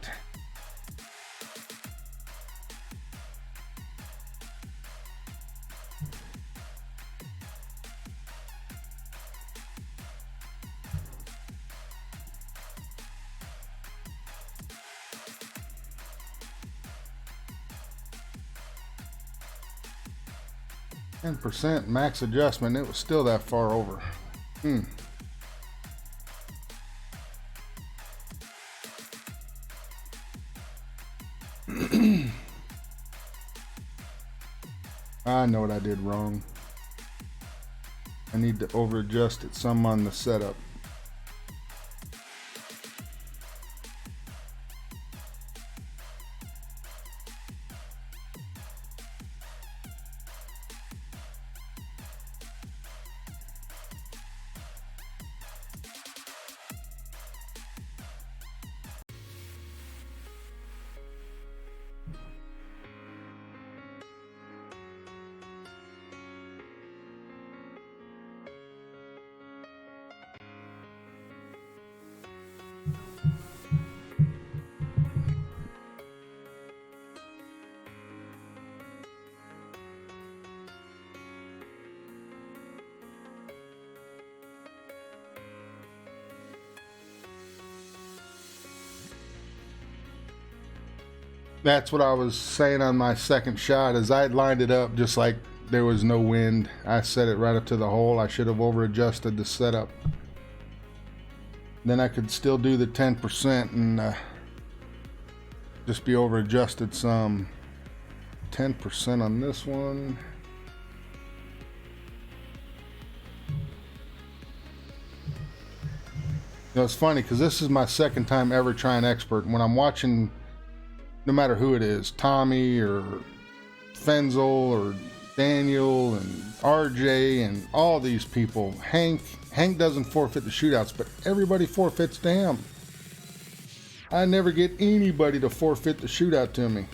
%, max adjustment. It was still that far over. I know what I did wrong. I need to over adjust it some on the setup. That's what I was saying on my second shot, is I had lined it up just like there was no wind. I set it right up to the hole. I should have over adjusted the setup. Then I could still do the 10% and just be over adjusted some. 10% on this one. You know, it's funny because this is my second time ever trying Expert. When I'm watching, no matter who it is, Tommy or Fenzel or Daniel and RJ and all these people, Hank doesn't forfeit the shootouts, but everybody forfeits to him. I never get anybody to forfeit the shootout to me.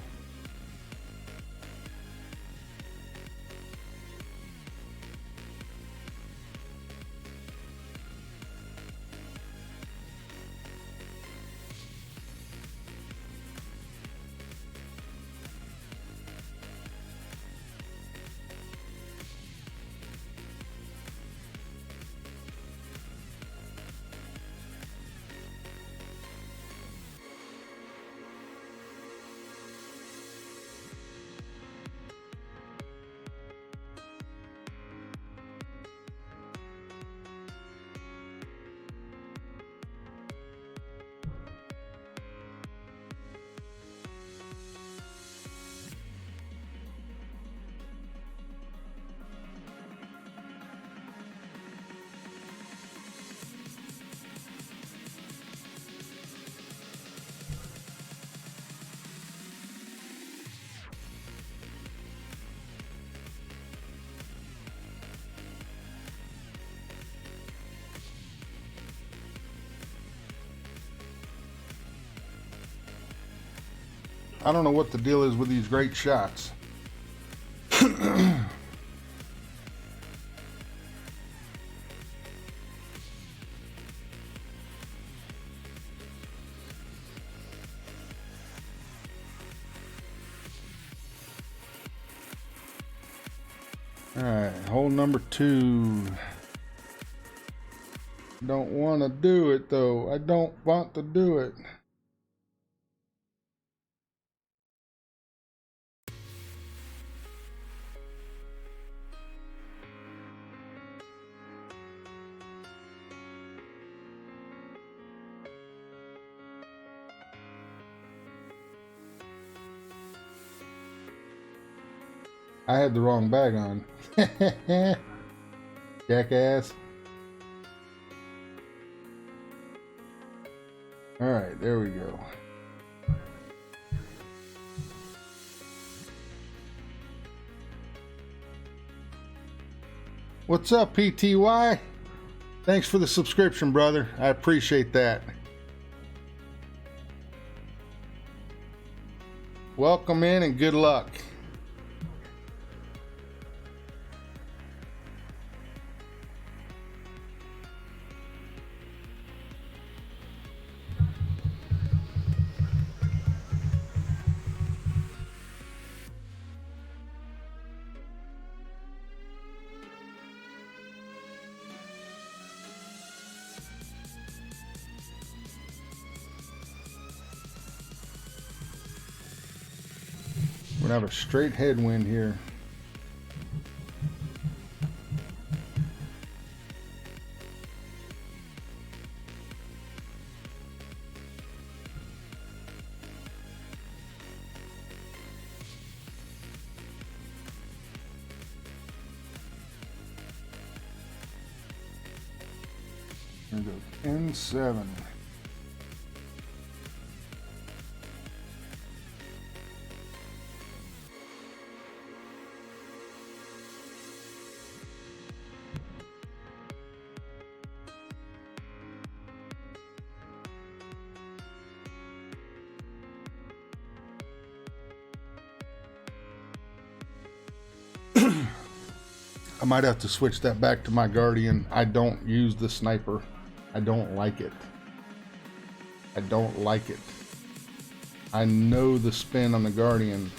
I don't know what the deal is with these great shots. All right, hole number 2. Don't want to do it though. I don't want to do it. I had the wrong bag on. Jackass. All right, there we go. What's up, PTY? Thanks for the subscription, brother. I appreciate that. Welcome in and good luck. We're gonna have a straight headwind here. There we go. N7. I might have to switch that back to my Guardian. I don't use the sniper. I don't like it. I don't like it. I know the spin on the Guardian.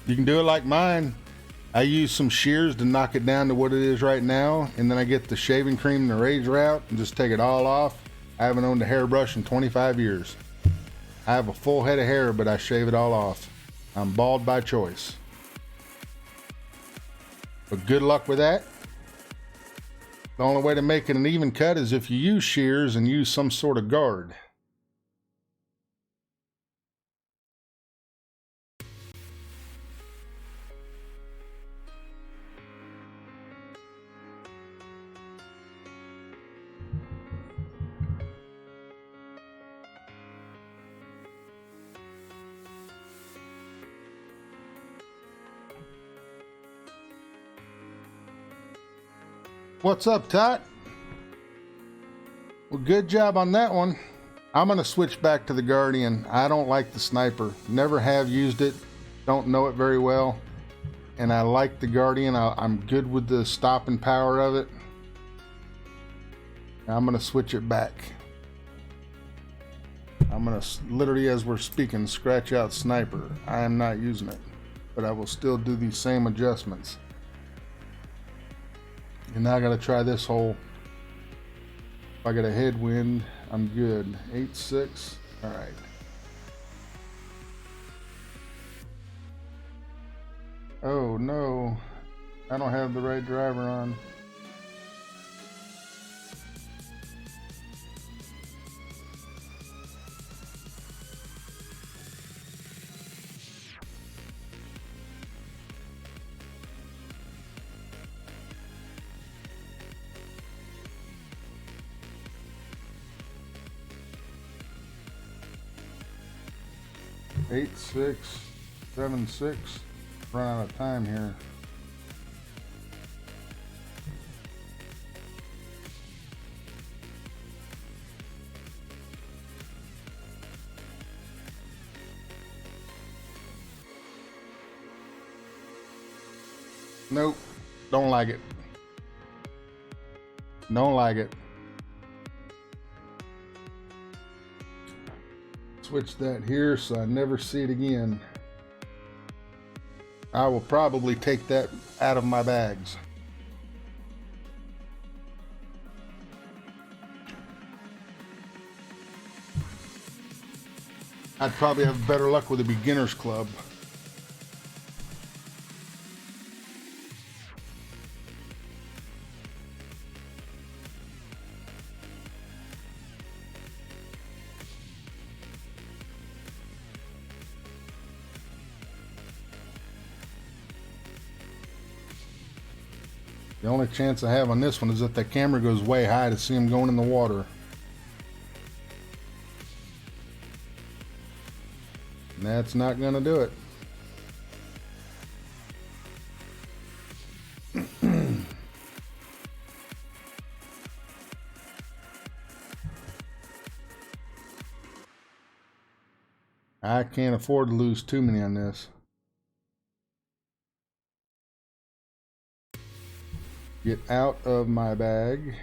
You can do it like mine. I use some shears to knock it down to what it is right now, and then I get the shaving cream and the razor out and just take it all off. I haven't owned a hairbrush in 25 years. I have a full head of hair, but I shave it all off. I'm bald by choice. But good luck with that. The only way to make it an even cut is if you use shears and use some sort of guard. What's up, Tot? Well, good job on that one. I'm going to switch back to the Guardian. I don't like the sniper. Never have used it. Don't know it very well. And I like the Guardian. I'm good with the stopping power of it. I'm going to switch it back. I'm going to literally, as we're speaking, scratch out sniper. I am not using it, but I will still do these same adjustments. And now I got to try this hole. If I get a headwind, I'm good. 8-6. All right. Oh no, I don't have the right driver on. Eight, 6, 7, 6. Run out of time here. Nope. Don't like it. Don't like it. Switch that here so I never see it again. I will probably take that out of my bags. I'd probably have better luck with a beginner's club. The only chance I have on this one is that the camera goes way high to see him going in the water. And that's not going to do it. I can't afford to lose too many on this. Get out of my bag.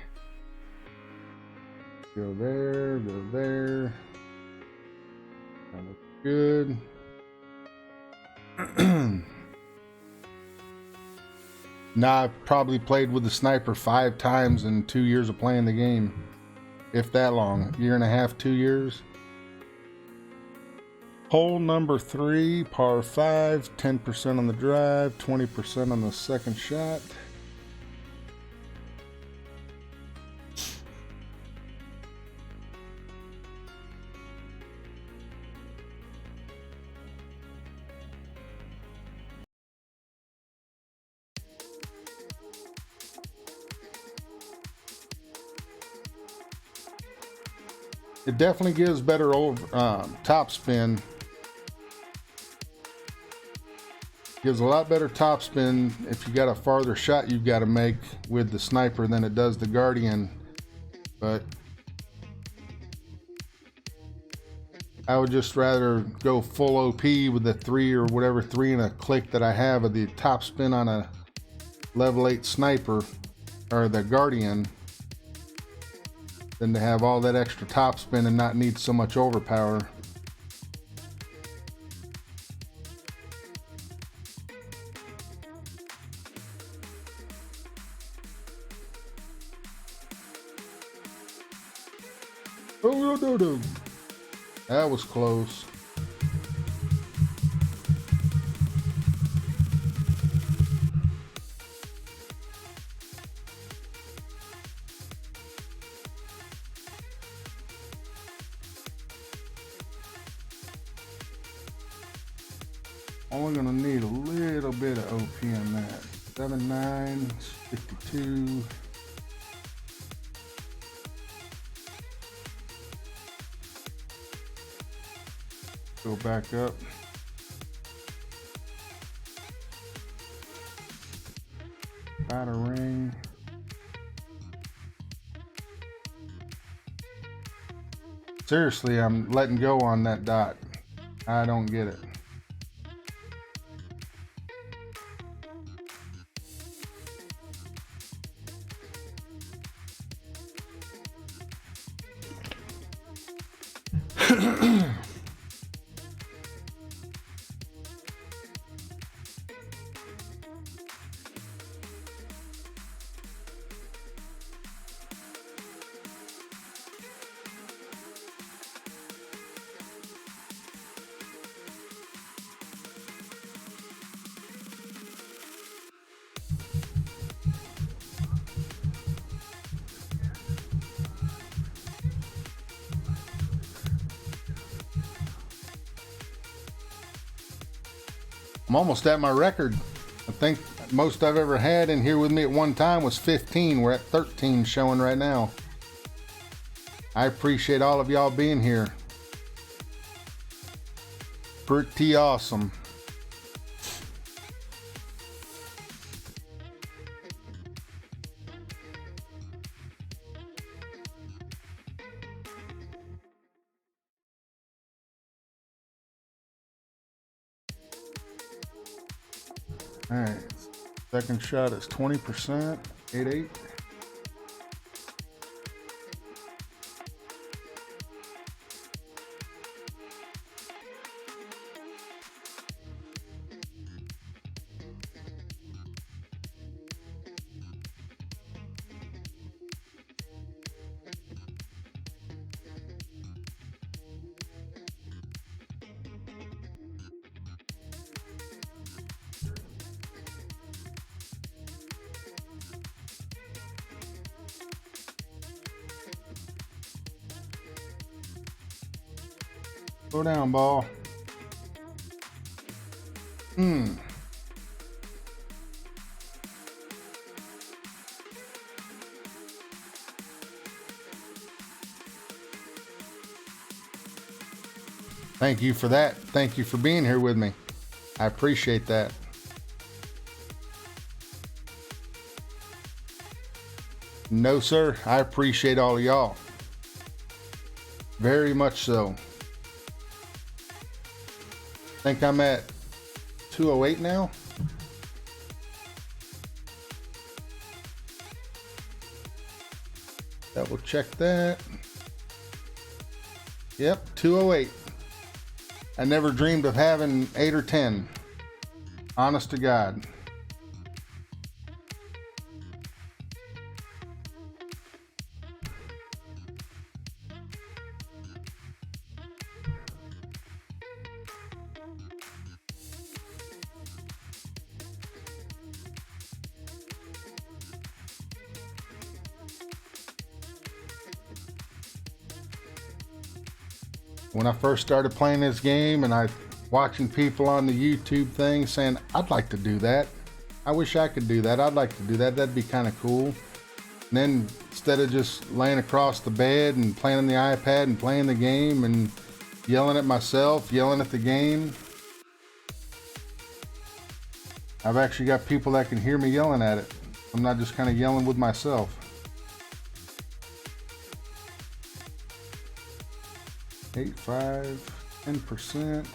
Go there, go there. That looks good. Now, I've probably played with the sniper 5 times in 2 years of playing the game. If that long. Year and a half, 2 years. Hole number 3, par 5, 10% on the drive, 20% on the second shot. It definitely gives better top spin. Gives a lot better top spin if you got a farther shot you've got to make with the sniper than it does the Guardian. But I would just rather go full OP with the 3 or whatever 3 and a click that I have of the top spin on a level 8 sniper or the Guardian than to have all that extra top spin and not need so much overpower. Oh, no. That was close. Only gonna need a little bit of OP on that. 7.9, 52. Go back up. Got a ring. Seriously, I'm letting go on that dot. I don't get it. I'm almost at my record. I think most I've ever had in here with me at one time was 15. We're at 13 showing right now. I appreciate all of y'all being here. Pretty awesome. All right, Second shot is 20%, 8.8. Go down, ball. Thank you for that. Thank you for being here with me. I appreciate that. No, sir. I appreciate all of y'all. Very much so. I think I'm at 208 now. Double check that. Yep, 208. I never dreamed of having 8 or 10. Honest to God. When I first started playing this game and I watching people on the YouTube thing saying, I'd like to do that. I wish I could do that. I'd like to do that. That'd be kind of cool. And then instead of just laying across the bed and playing on the iPad and playing the game and yelling at myself, yelling at the game, I've actually got people that can hear me yelling at it. I'm not just kind of yelling with myself. 8.5, 10%.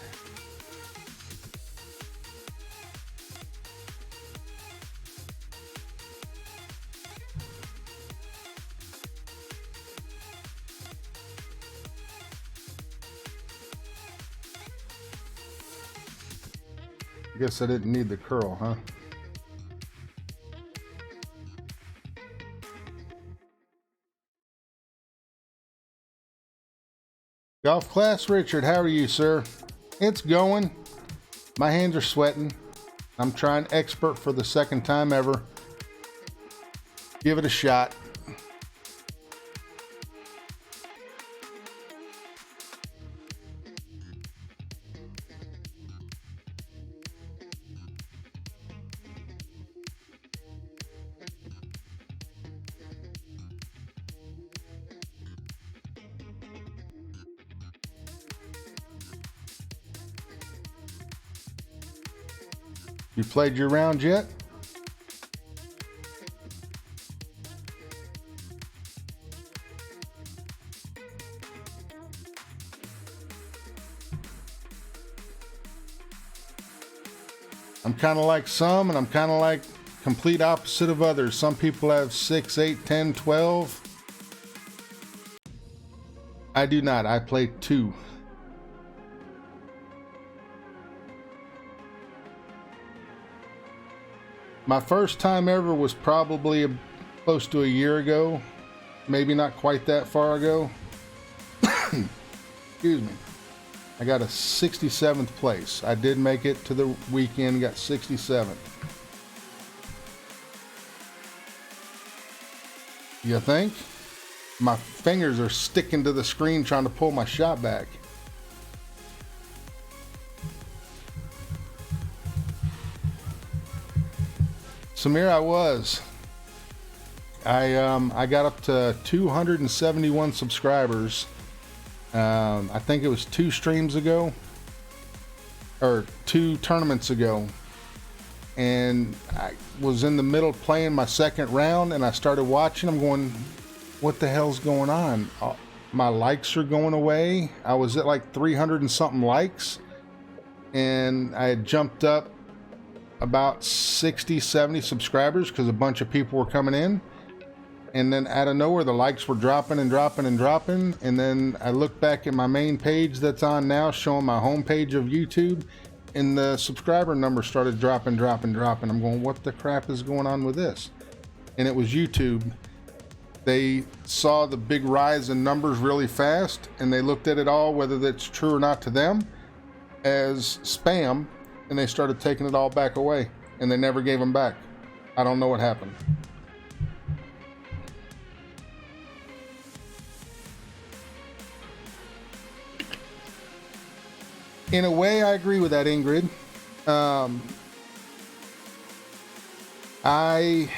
I guess I didn't need the curl, huh? Golf class Richard, how are you, sir? It's going. My hands are sweating. I'm trying expert for the second time ever. Give it a shot. You played your round yet? I'm kind of like some, and I'm kind of like complete opposite of others. Some people have 6, 8, 10, 12. I do not. I play 2. My first time ever was probably close to a year ago, maybe not quite that far ago. Excuse me. I got a 67th place. I did make it to the weekend, got 67th. You think? My fingers are sticking to the screen trying to pull my shot back. Samir, I was. I got up to 271 subscribers. I think it was 2 streams ago, or 2 tournaments ago, and I was in the middle playing my second round, and I started watching. I'm going, what the hell's going on? My likes are going away. I was at like 300 and something likes, and I had jumped up about 60, 70 subscribers because a bunch of people were coming in. And then out of nowhere, the likes were dropping and dropping and dropping. And then I look back at my main page that's on now, showing my homepage of YouTube, and the subscriber number started dropping. I'm going, what the crap is going on with this? And it was YouTube. They saw the big rise in numbers really fast, and they looked at it all, whether that's true or not to them, as spam, and they started taking it all back away, and they never gave them back. I don't know what happened. In a way, I agree with that, Ingrid. I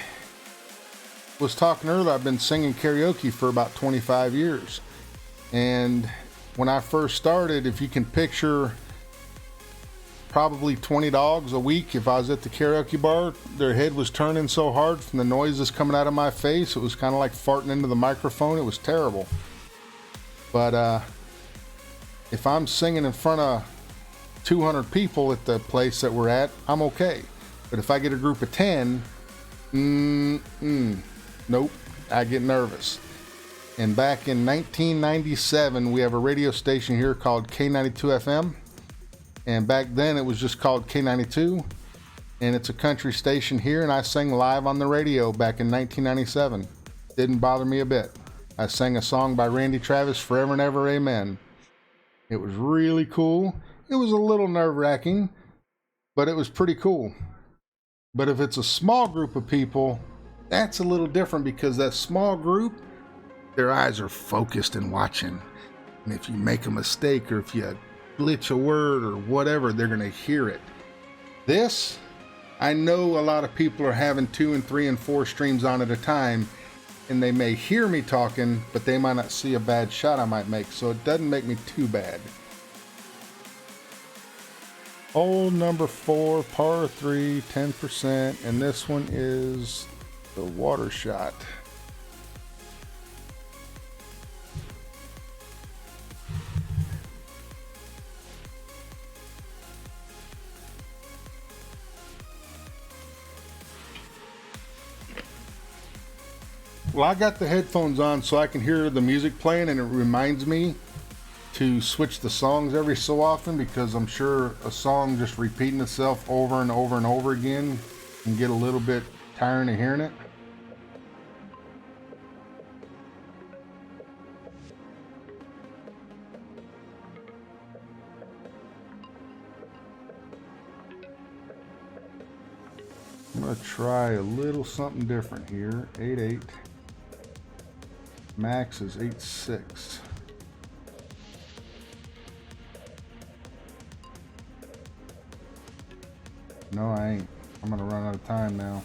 was talking earlier, I've been singing karaoke for about 25 years. And when I first started, if you can picture probably 20 dogs a week, if I was at the karaoke bar, their head was turning so hard from the noises coming out of my face. It was kind of like farting into the microphone. It was terrible. But if I'm singing in front of 200 people at the place that we're at, I'm okay. But if I get a group of 10, nope, I get nervous. And back in 1997, we have a radio station here called K92 FM. And back then it was just called K92. And it's a country station here, and I sang live on the radio back in 1997. Didn't bother me a bit. I sang a song by Randy Travis, Forever and Ever, Amen. It was really cool. It was a little nerve-wracking, but it was pretty cool. But if it's a small group of people, that's a little different, because that small group, their eyes are focused and watching. And if you make a mistake, or if you glitch a word or whatever, they're going to hear it. This, I know a lot of people are having 2 and 3 and 4 streams on at a time, and they may hear me talking, but they might not see a bad shot I might make, so it doesn't make me too bad. Hole number 4, par 3, 10%, and this one is the water shot. Well, I got the headphones on so I can hear the music playing, and it reminds me to switch the songs every so often, because I'm sure a song just repeating itself over and over and over again can get a little bit tiring of hearing it. I'm going to try a little something different here. 8.8. Max is 8.6. No, I ain't. I'm gonna run out of time now.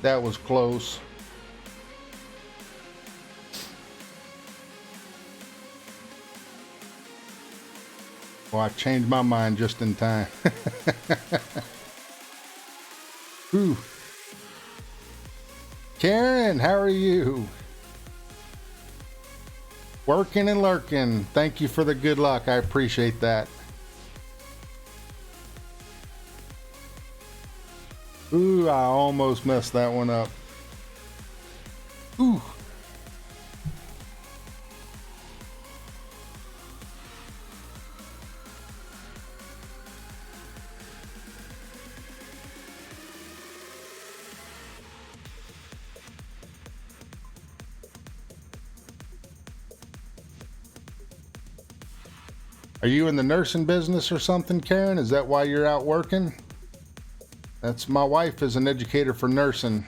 That was close. Well, I changed my mind just in time. Ooh. Karen, how are you? Working and lurking. Thank you for the good luck. I appreciate that. Ooh, I almost messed that one up. Ooh. Are you in the nursing business or something, Karen? Is that why you're out working? That's my wife is an educator for nursing.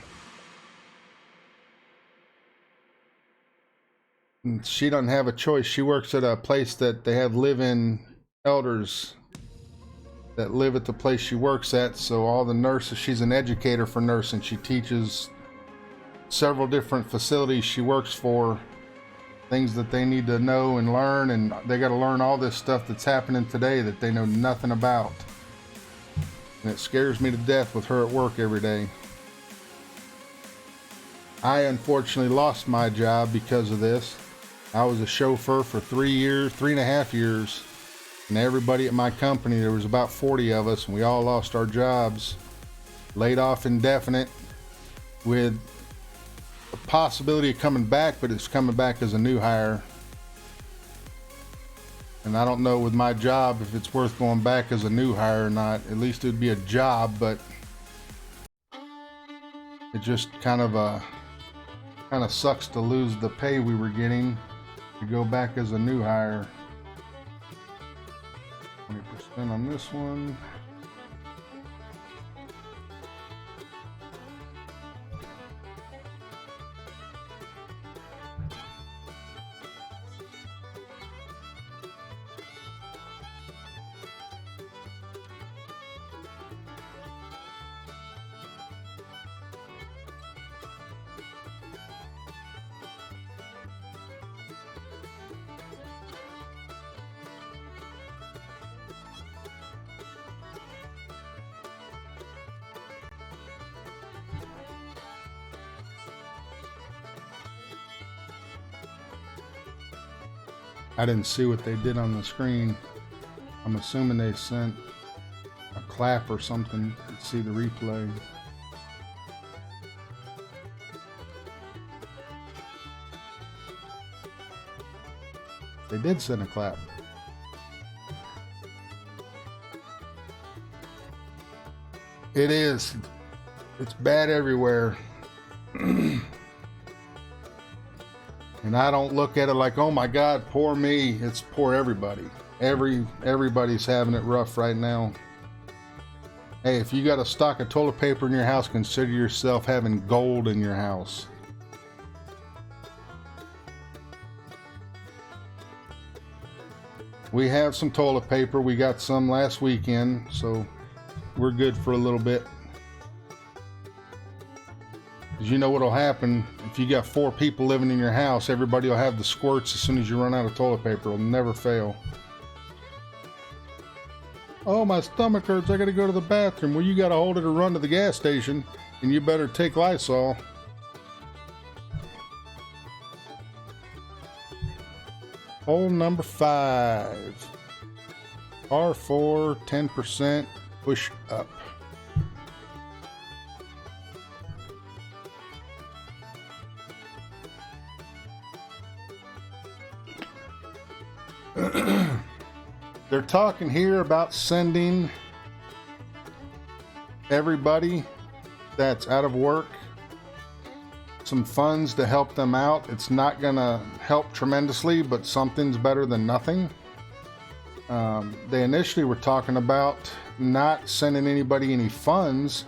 And she doesn't have a choice. She works at a place that they have live-in elders that live at the place she works at. So all the nurses, she's an educator for nursing. She teaches several different facilities she works for things that they need to know and learn, and they got to learn all this stuff that's happening today that they know nothing about. And it scares me to death with her at work every day. I unfortunately lost my job because of this. I was a chauffeur for 3.5 years. And everybody at my company, there was about 40 of us, and we all lost our jobs. Laid off indefinite with the possibility of coming back, but it's coming back as a new hire. And I don't know with my job if it's worth going back as a new hire or not. At least it would be a job, but it just kind of sucks to lose the pay we were getting to go back as a new hire. 20% on this one. I didn't see what they did on the screen. I'm assuming they sent a clap or something to see the replay. They did send a clap. It is. It's bad everywhere. And I don't look at it like, oh my God, poor me. It's poor everybody. Everybody's having it rough right now. Hey, if you got a stock of toilet paper in your house, consider yourself having gold in your house. We have some toilet paper. We got some last weekend, so we're good for a little bit. Because you know what'll happen if you got 4 people living in your house, everybody will have the squirts as soon as you run out of toilet paper. It'll never fail. Oh, my stomach hurts. I gotta go to the bathroom. Well, you gotta hold it or run to the gas station, and you better take Lysol. Hole number 5. R4, 10%, push up. They're talking here about sending everybody that's out of work some funds to help them out. It's not gonna help tremendously, but something's better than nothing. They initially were talking about not sending anybody any funds.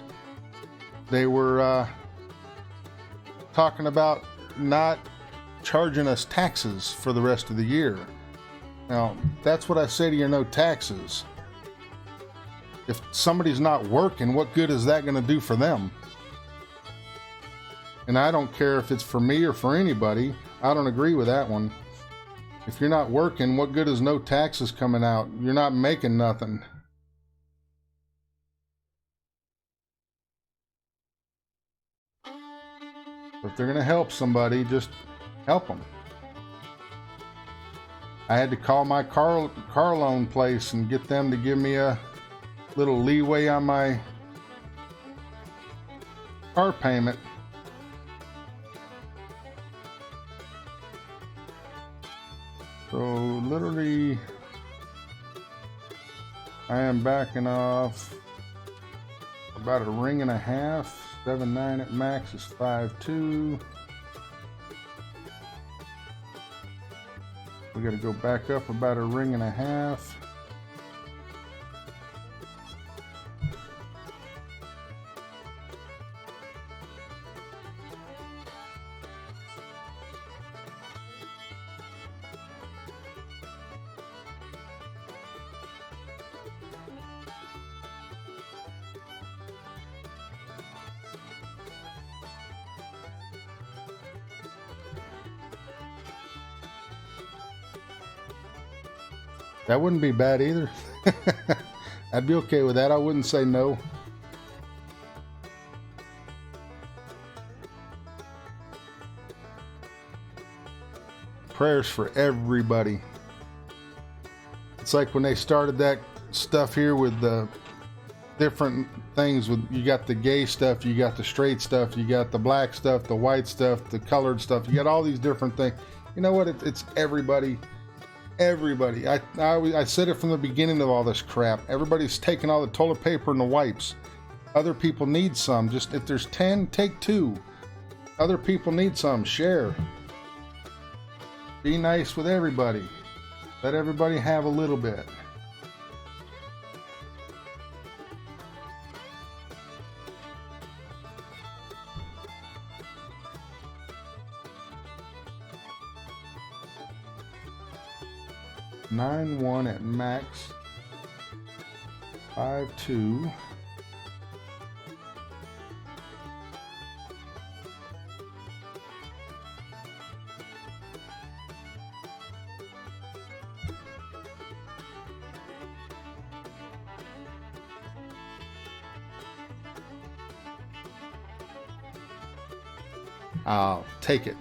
They were talking about not charging us taxes for the rest of the year. Now, that's what I say to your no taxes. If somebody's not working, what good is that going to do for them? And I don't care if it's for me or for anybody. I don't agree with that one. If you're not working, what good is no taxes coming out? You're not making nothing. If they're going to help somebody, just help them. I had to call my car loan place and get them to give me a little leeway on my car payment. So literally, I am backing off about a ring and a half. 7.9 at max is 5.2. We got to go back up about a ring and a half. That wouldn't be bad either. I'd be okay with that. I wouldn't say no. Prayers for everybody. It's like when they started that stuff here with the different things. With you got the gay stuff, you got the straight stuff, you got the black stuff, the white stuff, the colored stuff. You got all these different things. You know what? It's everybody. Everybody. I said it from the beginning of all this crap. Everybody's taking all the toilet paper and the wipes. Other people need some. Just if there's 10, take 2. Other people need some. Share. Be nice with everybody. Let everybody have a little bit. Nine one at max. 5-2. I'll take it.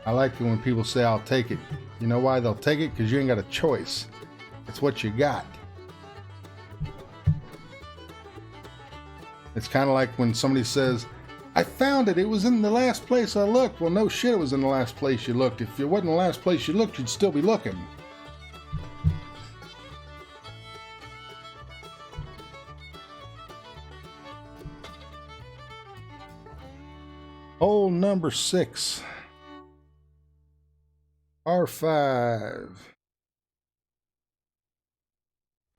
I like it when people say, I'll take it. You know why they'll take it? Because you ain't got a choice. It's what you got. It's kind of like when somebody says, I found it. It was in the last place I looked. Well, no shit, it was in the last place you looked. If it wasn't the last place you looked, you'd still be looking. Hole number 6. R5.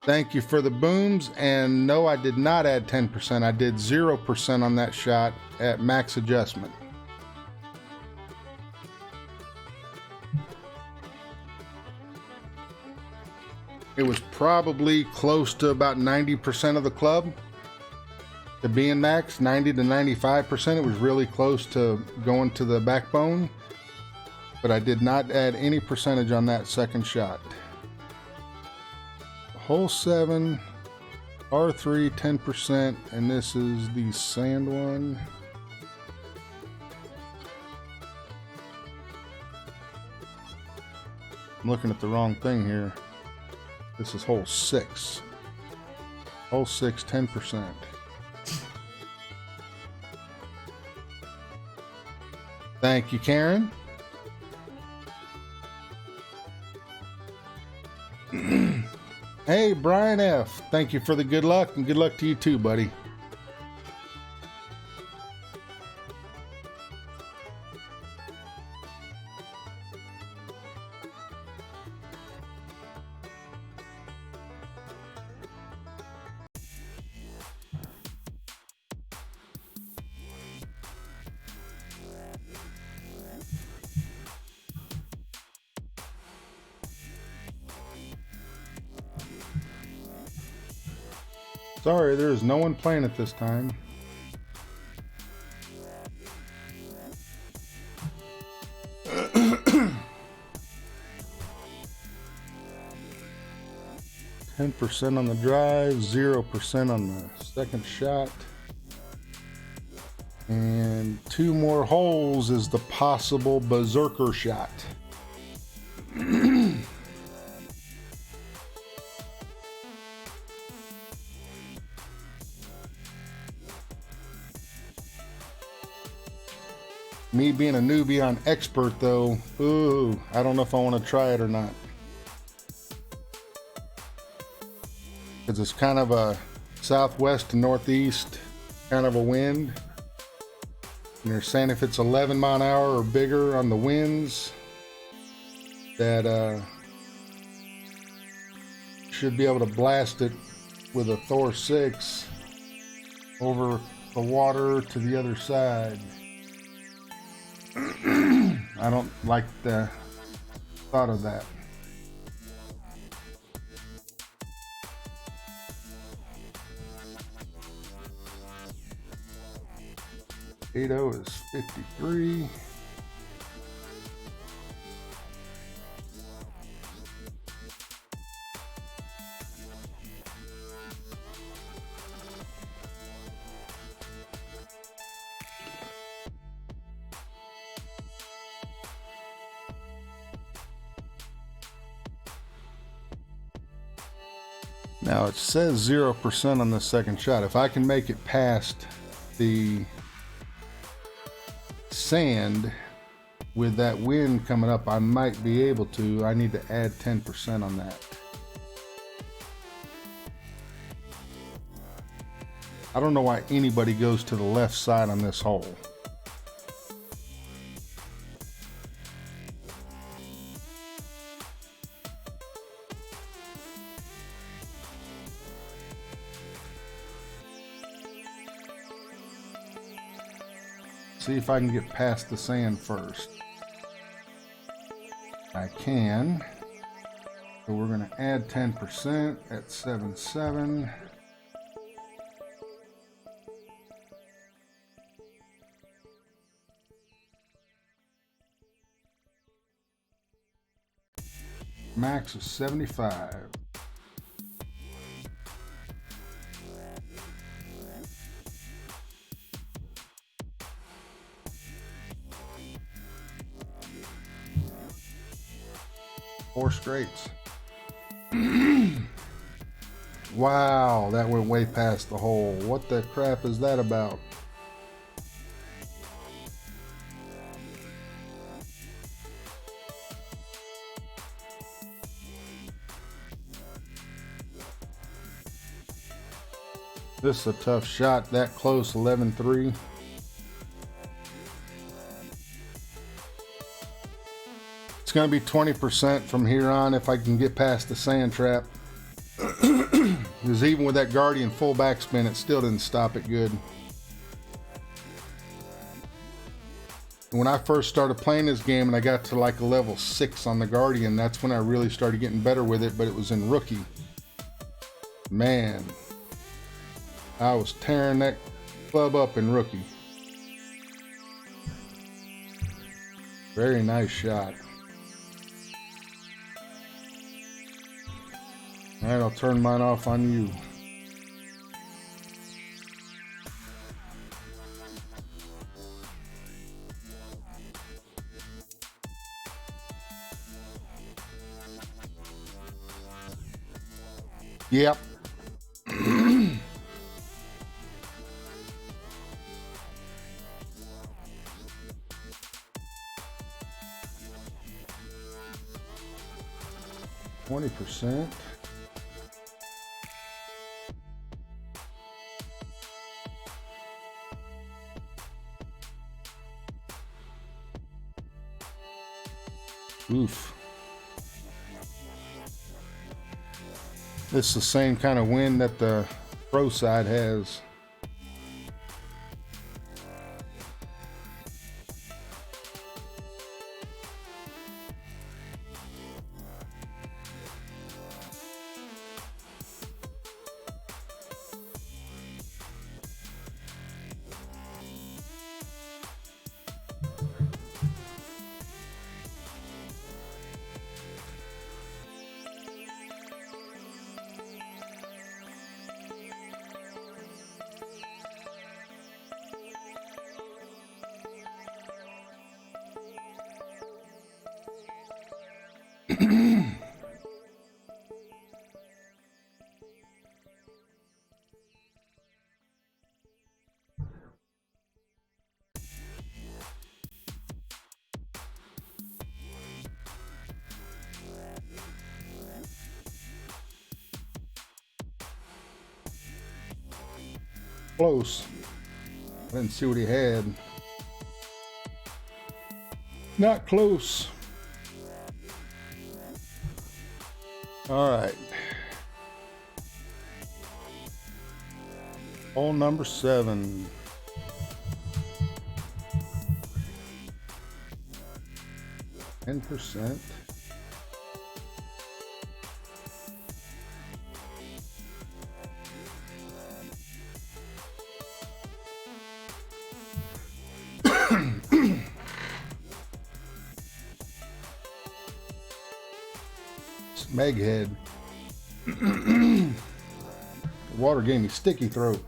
Thank you for the booms. And no, I did not add 10%. I did 0% on that shot at max adjustment. It was probably close to about 90% of the club to being max, 90 to 95%. It was really close to going to the backbone. But I did not add any percentage on that second shot. Hole 7, R3, 10%, and this is the sand one. I'm looking at the wrong thing here. This is hole 6. Hole 6, 10%. Thank you, Karen. Hey, Brian F. Thank you for the good luck, and good luck to you too, buddy. Sorry, there's no one playing at this time. %10 on the drive, 0% on the second shot. And 2 more holes is the possible berserker shot. Me being a newbie on expert though, ooh, I don't know if I want to try it or not. Because it's kind of a southwest to northeast kind of a wind. And they're saying if it's 11 mile an hour or bigger on the winds, that should be able to blast it with a Thor 6 over the water to the other side. I don't like the thought of that. Is 53. Now it says 0% on the second shot. If I can make it past the sand with that wind coming up, I might be able to. I need to add 10% on that. I don't know why anybody goes to the left side on this hole. See if I can get past the sand first. I can. So we're going to add 10% at 7.7. Max is 75. Four straights. Wow, that went way past the hole. What the crap is that about? This is a tough shot, that close, 11.3. It's going to be 20% from here on if I can get past the sand trap. Because even with that Guardian full backspin, it still didn't stop it good. When I first started playing this game and I got to like a level 6 on the Guardian, that's when I really started getting better with it, but it was in Rookie. Man, I was tearing that club up in Rookie. Very nice shot. All right, I'll turn mine off on you. Yep. 20%. Oof. This is the same kind of wind that the pro side has. Close. I didn't see what he had. Not close. All right. Hole number 7. %. Meghead. The water gave me sticky throat.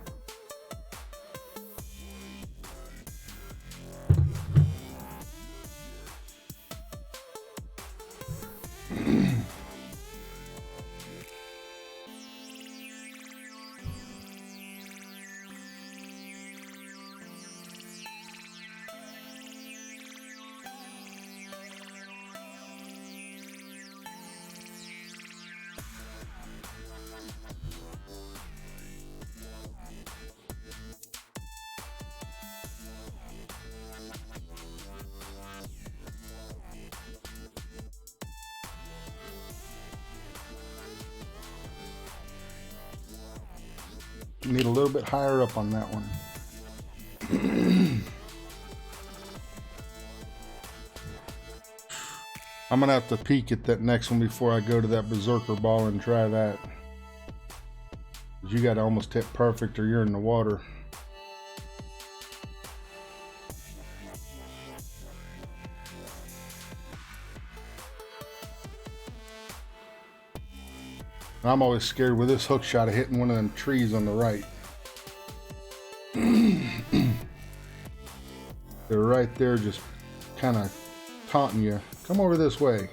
Need a little bit higher up on that one. I'm gonna have to peek at that next one before I go to that berserker ball and try that. You gotta almost hit perfect or you're in the water. I'm always scared with this hook shot of hitting one of them trees on the right. They're right there just kind of taunting you. Come over this way.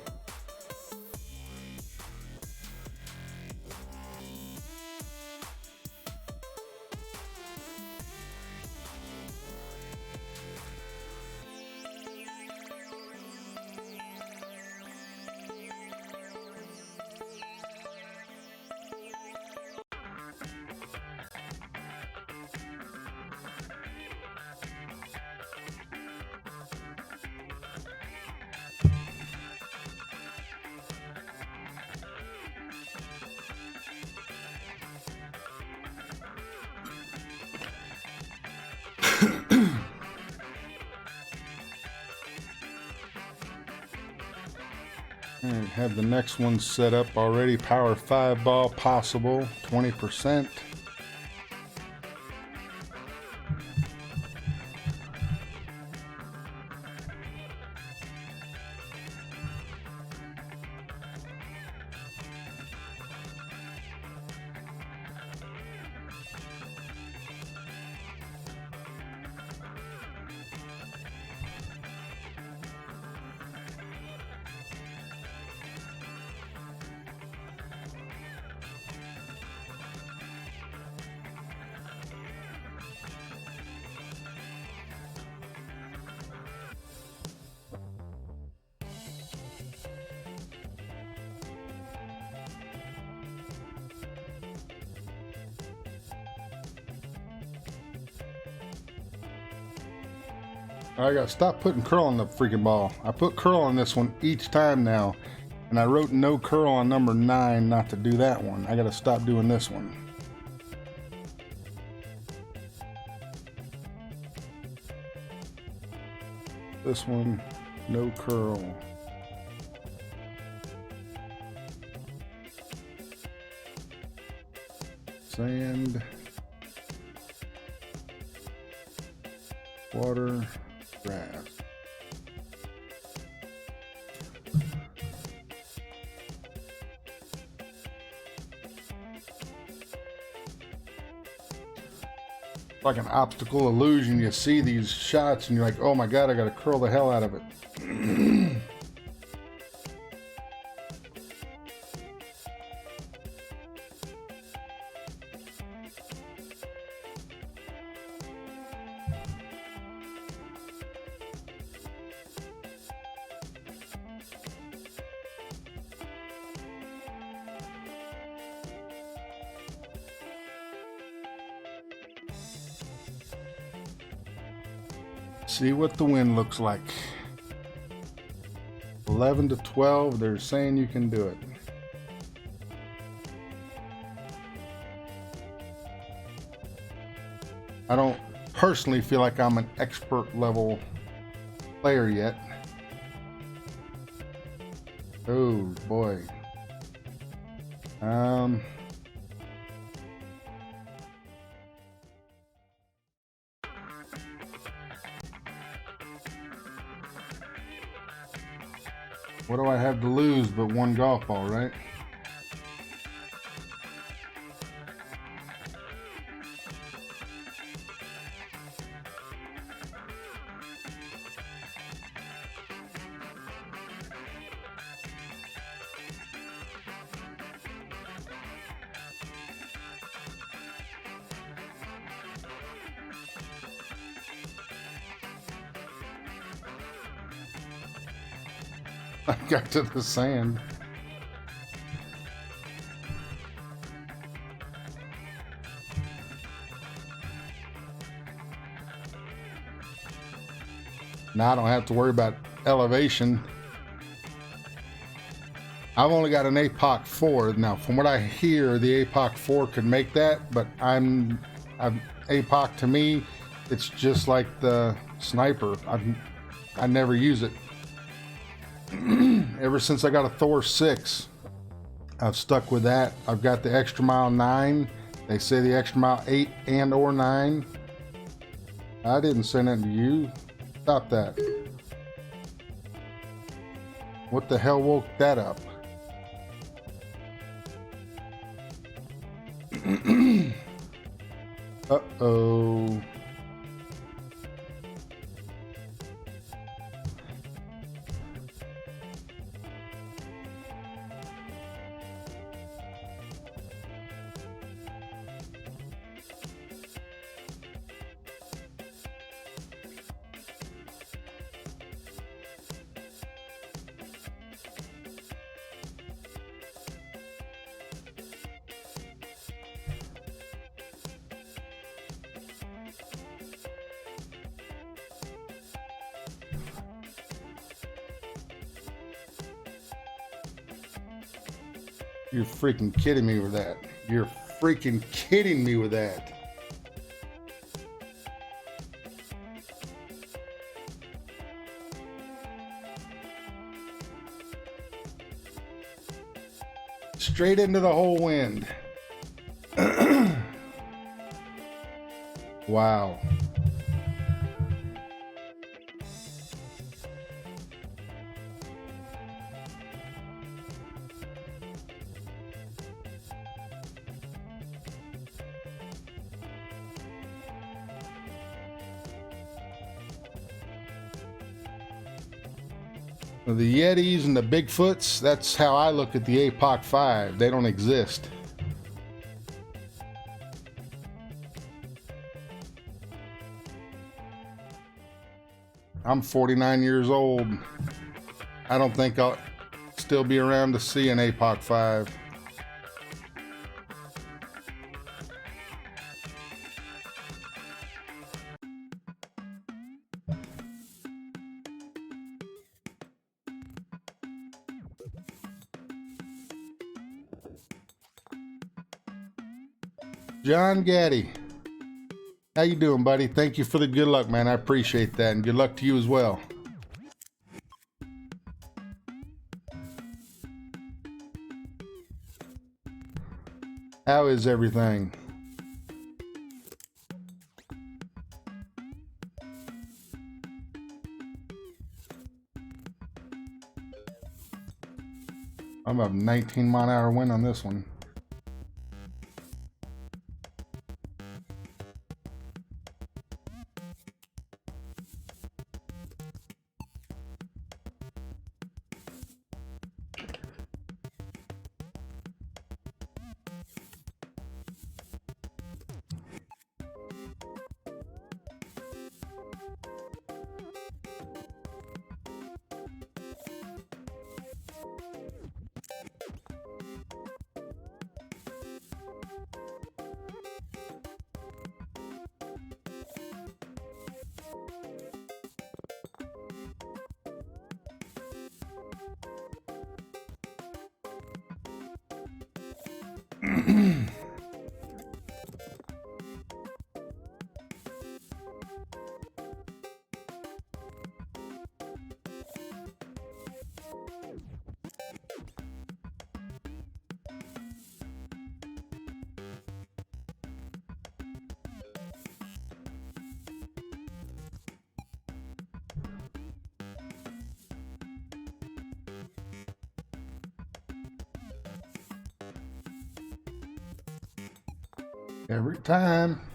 Alright, have the next one set up already. Power 5 ball possible, 20%. I gotta stop putting curl on the freaking ball. I put curl on this one each time now, and I wrote no curl on number 9 not to do that one. I gotta stop doing this one. This one, no curl. Sand, water, grass. Like an optical illusion. You see these shots and you're like, oh my god, I gotta curl the hell out of it. See what the wind looks like. 11 to 12, they're saying you can do it. I don't personally feel like I'm an expert level player yet. Oh boy. What do I have to lose but one golf ball, right? I got to the sand. Now I don't have to worry about elevation. I've only got an APOC 4. Now, from what I hear, the APOC 4 could make that, but APOC to me, it's just like the sniper. I never use it. Ever since I got a Thor 6, I've stuck with that. I've got the Extra Mile 9. They say the Extra Mile 8 and or 9. I didn't say nothing to you. Stop that. What the hell woke that up? Uh-oh. You're freaking kidding me with that. You're freaking kidding me with that. Straight into the whole wind. Wow. The Yetis and the Bigfoots, that's how I look at the APOC 5. They don't exist. I'm 49 years old. I don't think I'll still be around to see an APOC 5. John Gaddy, how you doing, buddy? Thank you for the good luck, man. I appreciate that, and good luck to you as well. How is everything? I'm a 19-mile-an-hour wind on this one.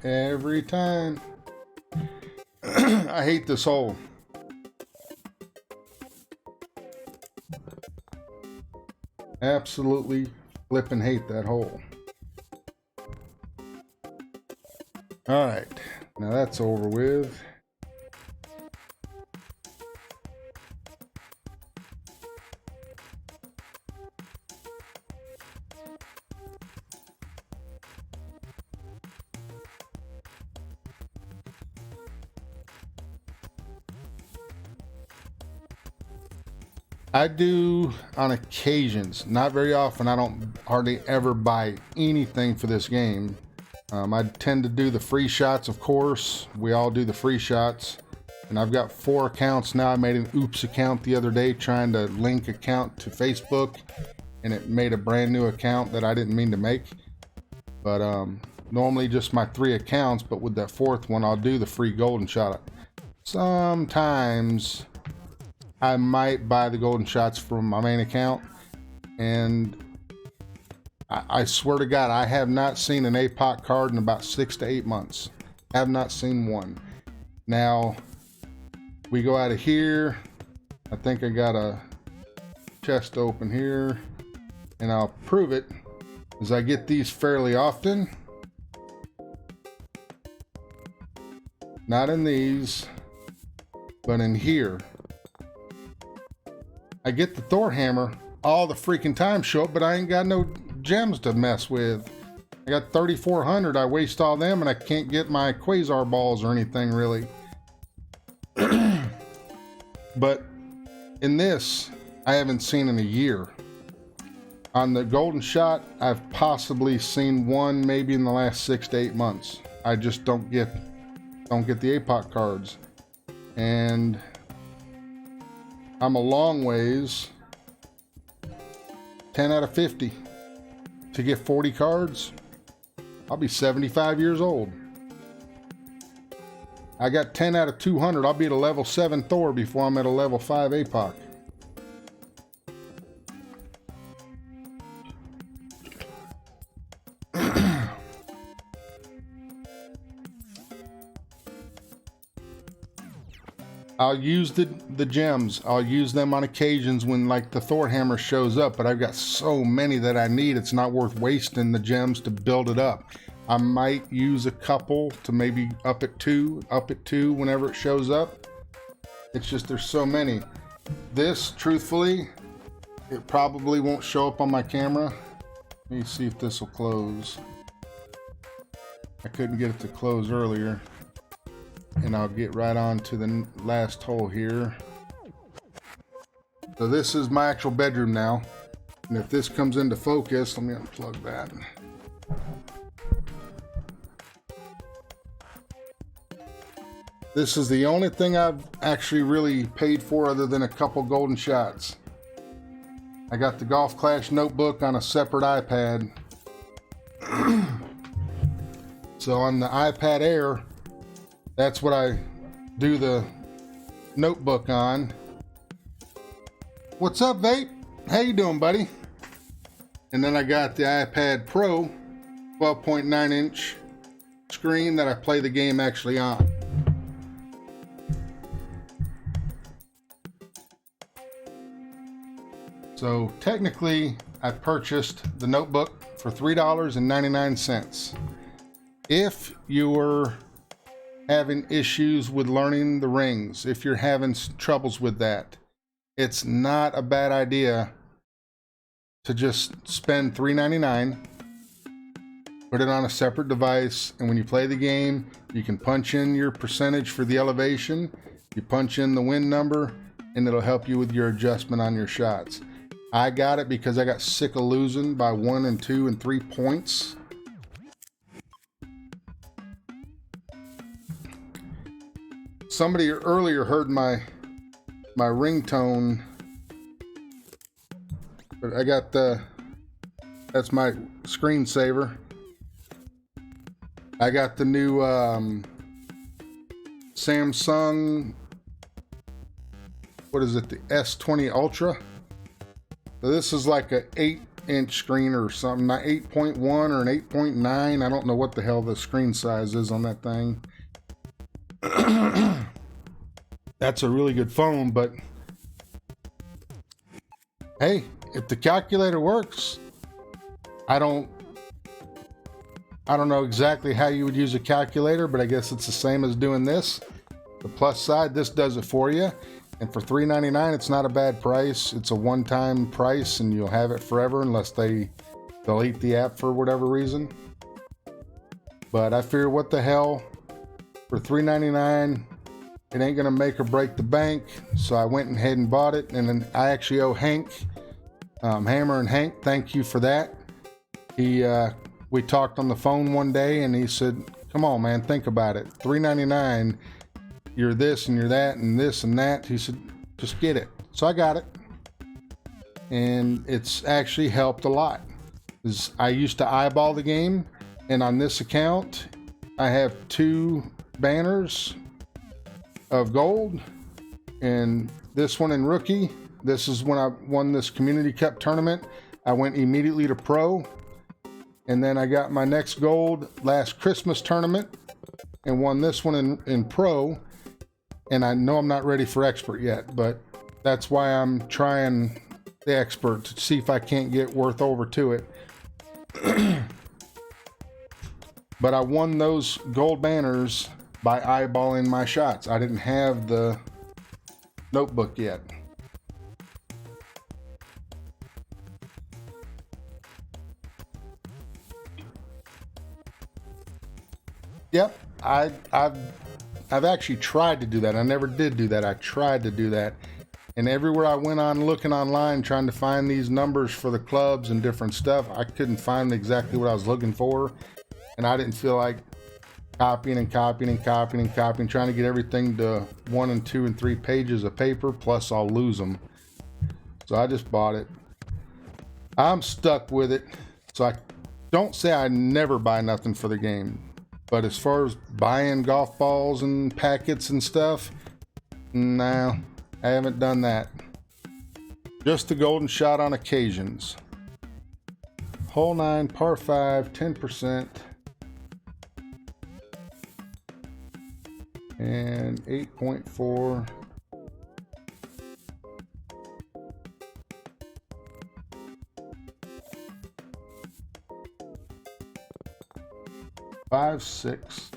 Every time. I hate this hole. Absolutely flipping hate that hole. All right, now that's over with. I do on occasions, not very often. I don't hardly ever buy anything for this game. I tend to do the free shots, of course. We all do the free shots. And I've got 4 accounts now. I made an oops account the other day trying to link account to Facebook, and it made a brand new account that I didn't mean to make. But normally just my 3 accounts, but with that 4th one, I'll do the free golden shot. Sometimes I might buy the golden shots from my main account, and I swear to God, I have not seen an APOC card in about 6 to 8 months. Have not seen one. Now, we go out of here. I think I got a chest open here, and I'll prove it as I get these fairly often. Not in these, but in here. I get the Thor hammer all the freaking time show up, but I ain't got no gems to mess with. I got 3,400. I waste all them, and I can't get my quasar balls or anything really. But in this, I haven't seen in a year. On the golden shot, I've possibly seen one maybe in the last 6 to 8 months. I just don't get the APOC cards, and I'm a long ways. 10 out of 50 to get 40 cards. I'll be 75 years old. I got 10 out of 200. I'll be at a level 7 Thor before I'm at a level 5 APOC. I'll use the gems. I'll use them on occasions when like the Thor hammer shows up, but I've got so many that I need, it's not worth wasting the gems to build it up. I might use a couple to maybe up at two whenever it shows up. It's just there's so many. This, truthfully, it probably won't show up on my camera. Let me see if this will close. I couldn't get it to close earlier. And I'll get right on to the last hole here. So this is my actual bedroom now. And if this comes into focus, let me unplug that. This is the only thing I've actually really paid for other than a couple golden shots. I got the Golf Clash notebook on a separate iPad. So on the iPad Air, that's what I do the notebook on. What's up, Vape? How you doing, buddy? And then I got the iPad Pro 12.9 inch screen that I play the game actually on. So technically, I purchased the notebook for $3.99. If you were having issues with learning the rings, if you're having troubles with that, it's not a bad idea to just spend $3.99, put it on a separate device, and when you play the game, you can punch in your percentage for the elevation, you punch in the win number, and it'll help you with your adjustment on your shots. I got it because I got sick of losing by 1 and 2 and 3 points. Somebody earlier heard my ringtone, but I got that's my screensaver. I got the new Samsung, what is it, the S20 Ultra. So this is like a 8-inch screen or something, not 8.1 or an 8.9. I don't know what the hell the screen size is on that thing. That's a really good phone, but hey, if the calculator works, I don't know exactly how you would use a calculator, but I guess it's the same as doing this. The plus side, this does it for you. And for $3.99, it's not a bad price. It's a one-time price, and you'll have it forever unless they delete the app for whatever reason. But I figure, what the hell? For $3.99, it ain't gonna make or break the bank. So I went ahead and bought it, and then I actually owe Hank, Hammer and Hank, thank you for that. We talked on the phone one day, and he said, come on, man, think about it. $3.99, you're this and you're that and this and that. He said, just get it. So I got it. And it's actually helped a lot. I used to eyeball the game, and on this account, I have 2 banners of gold, and this one in rookie. This is when I won this Community Cup tournament. I went immediately to pro, and then I got my next gold last Christmas tournament and won this one in pro. And I know I'm not ready for expert yet, but that's why I'm trying the expert to see if I can't get worth over to it. But I won those gold banners by eyeballing my shots. I didn't have the notebook yet. Yep, I've actually tried to do that. I never did do that. I tried to do that. And everywhere I went on looking online trying to find these numbers for the clubs and different stuff, I couldn't find exactly what I was looking for. And I didn't feel like copying and copying and copying and copying, trying to get everything to 1 and 2 and 3 pages of paper, plus I'll lose them. So I just bought it. I'm stuck with it. So I don't say I never buy nothing for the game. But as far as buying golf balls and packets and stuff, no, I haven't done that. Just the golden shot on occasions. Hole 9, par 5, 10%. And 8.4. Five, 6.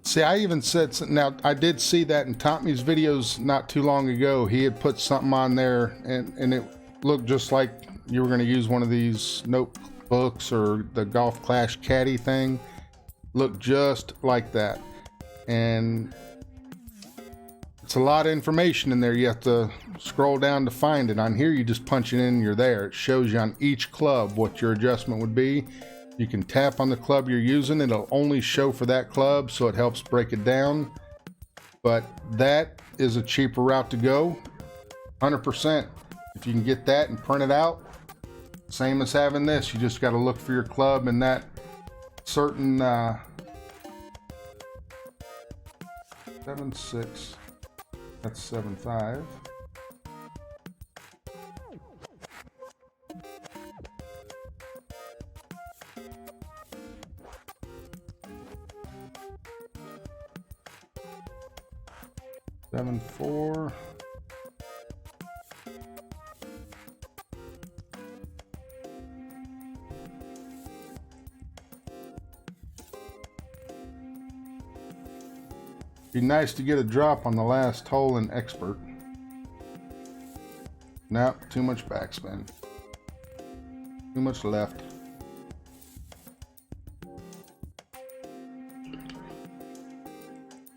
See, I even said, now I did see that in Tommy's videos not too long ago. He had put something on there and it looked just like you were going to use one of these notebooks or the Golf Clash caddy thing. Looked just like that. And it's a lot of information in there. You have to scroll down to find it. On here, you just punch it in and you're there. It shows you on each club what your adjustment would be. You can tap on the club you're using. It'll only show for that club, so it helps break it down. But that is a cheaper route to go, 100%. If you can get that and print it out, same as having this. You just got to look for your club and that certain 7.6. That's 7.5. Seven, 4. Be nice to get a drop on the last hole in expert. Nope, too much backspin. Too much left.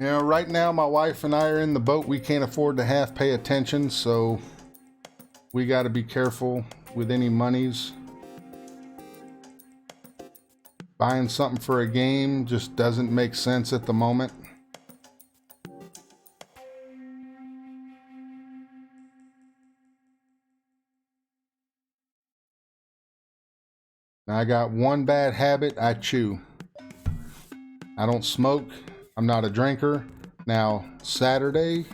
You know, right now my wife and I are in the boat. We can't afford to half pay attention, so we got to be careful with any monies. Buying something for a game just doesn't make sense at the moment. Now, I got one bad habit. I chew. I don't smoke. I'm not a drinker. Now, Saturday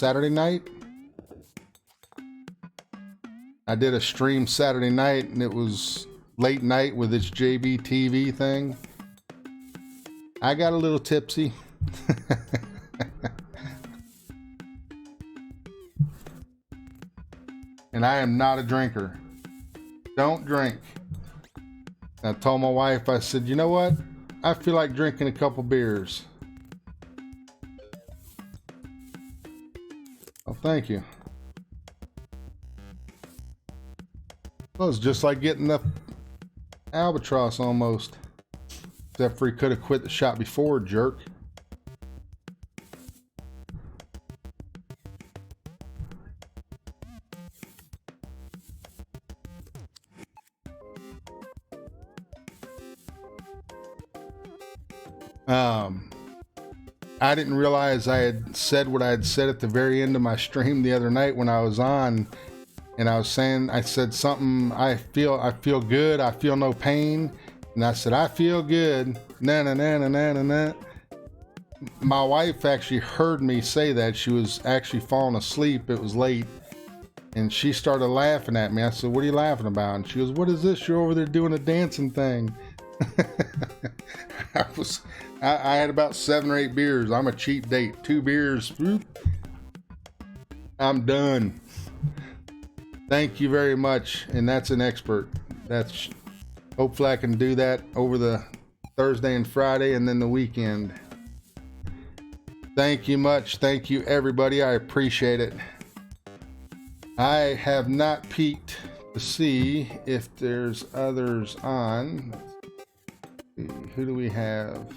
night, I did a stream Saturday night, and it was late night with this JBTV thing. I got a little tipsy. And I am not a drinker. Don't drink. I told my wife, I said, you know what? I feel like drinking a couple beers. Oh, thank you. Well, it's just like getting the albatross almost. Except for he could have quit the shot before, jerk. I didn't realize I had said what I had said at the very end of my stream the other night when I was on, and I was saying, I said something, I feel good, I feel no pain, and I said, I feel good, na na na na na na na. My wife actually heard me say that. She was actually falling asleep, it was late, and she started laughing at me. I said, what are you laughing about? And she goes, what is this? You're over there doing a dancing thing. I had about 7 or 8 beers. I'm a cheap date. 2 beers. Whoop. I'm done. Thank you very much. And that's an expert. That's hopefully I can do that over the Thursday and Friday and then the weekend. Thank you much. Thank you everybody. I appreciate it. I have not peeked to see if there's others on. Who do we have?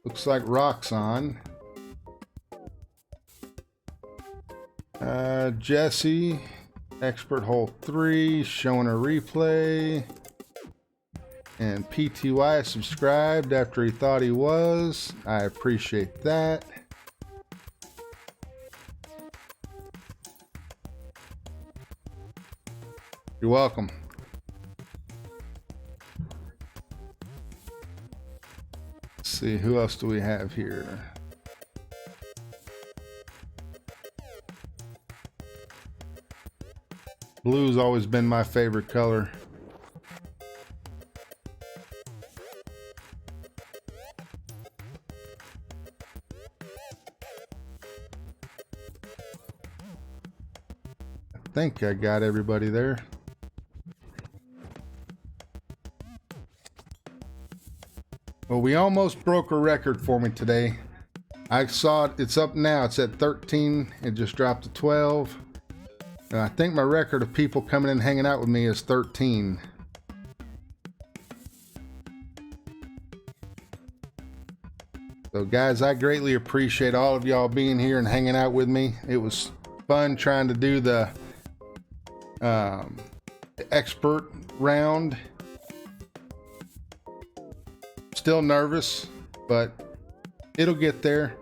Looks like Rock's on. Jesse, expert hole 3, showing a replay. And PTY subscribed after he thought he was. I appreciate that. You're welcome. Let's see, who else do we have here? Blue's always been my favorite color. I think I got everybody there. Well, we almost broke a record for me today. I saw it, it's up now, it's at 13, it just dropped to 12. And I think my record of people coming in hanging out with me is 13. So guys, I greatly appreciate all of y'all being here and hanging out with me. It was fun trying to do the expert round. Still nervous, but it'll get there.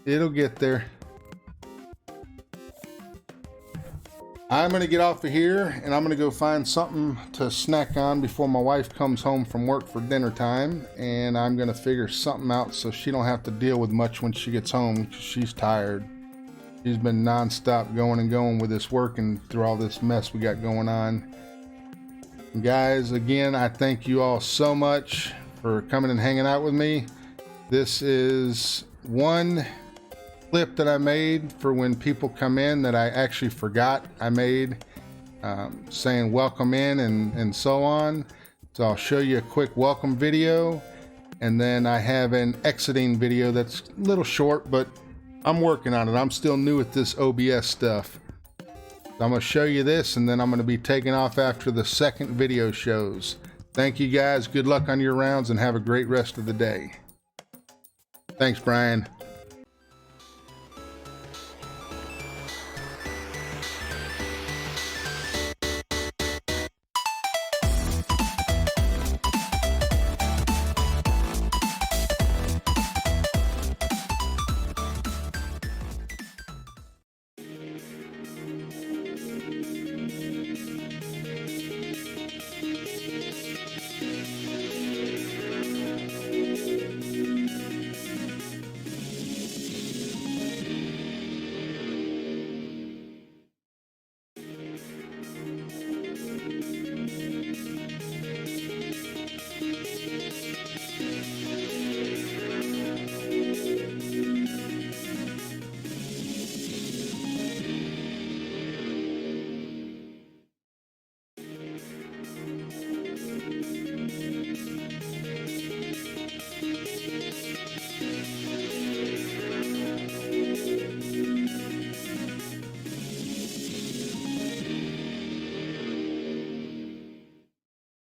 It'll get there. I'm gonna get off of here and I'm gonna go find something to snack on before my wife comes home from work for dinner time, and I'm gonna figure something out so she don't have to deal with much when she gets home, because she's tired. She's been non-stop going and going with this work and through all this mess we got going on. And guys, again, I thank you all so much for coming and hanging out with me. This is one clip that I made for when people come in that I actually forgot I made, saying welcome in and so on. So I'll show you a quick welcome video, and then I have an exiting video that's a little short, but I'm working on it. I'm still new at this OBS stuff. So I'm going to show you this, and then I'm going to be taking off after the second video shows. Thank you guys. Good luck on your rounds and have a great rest of the day. Thanks, Brian.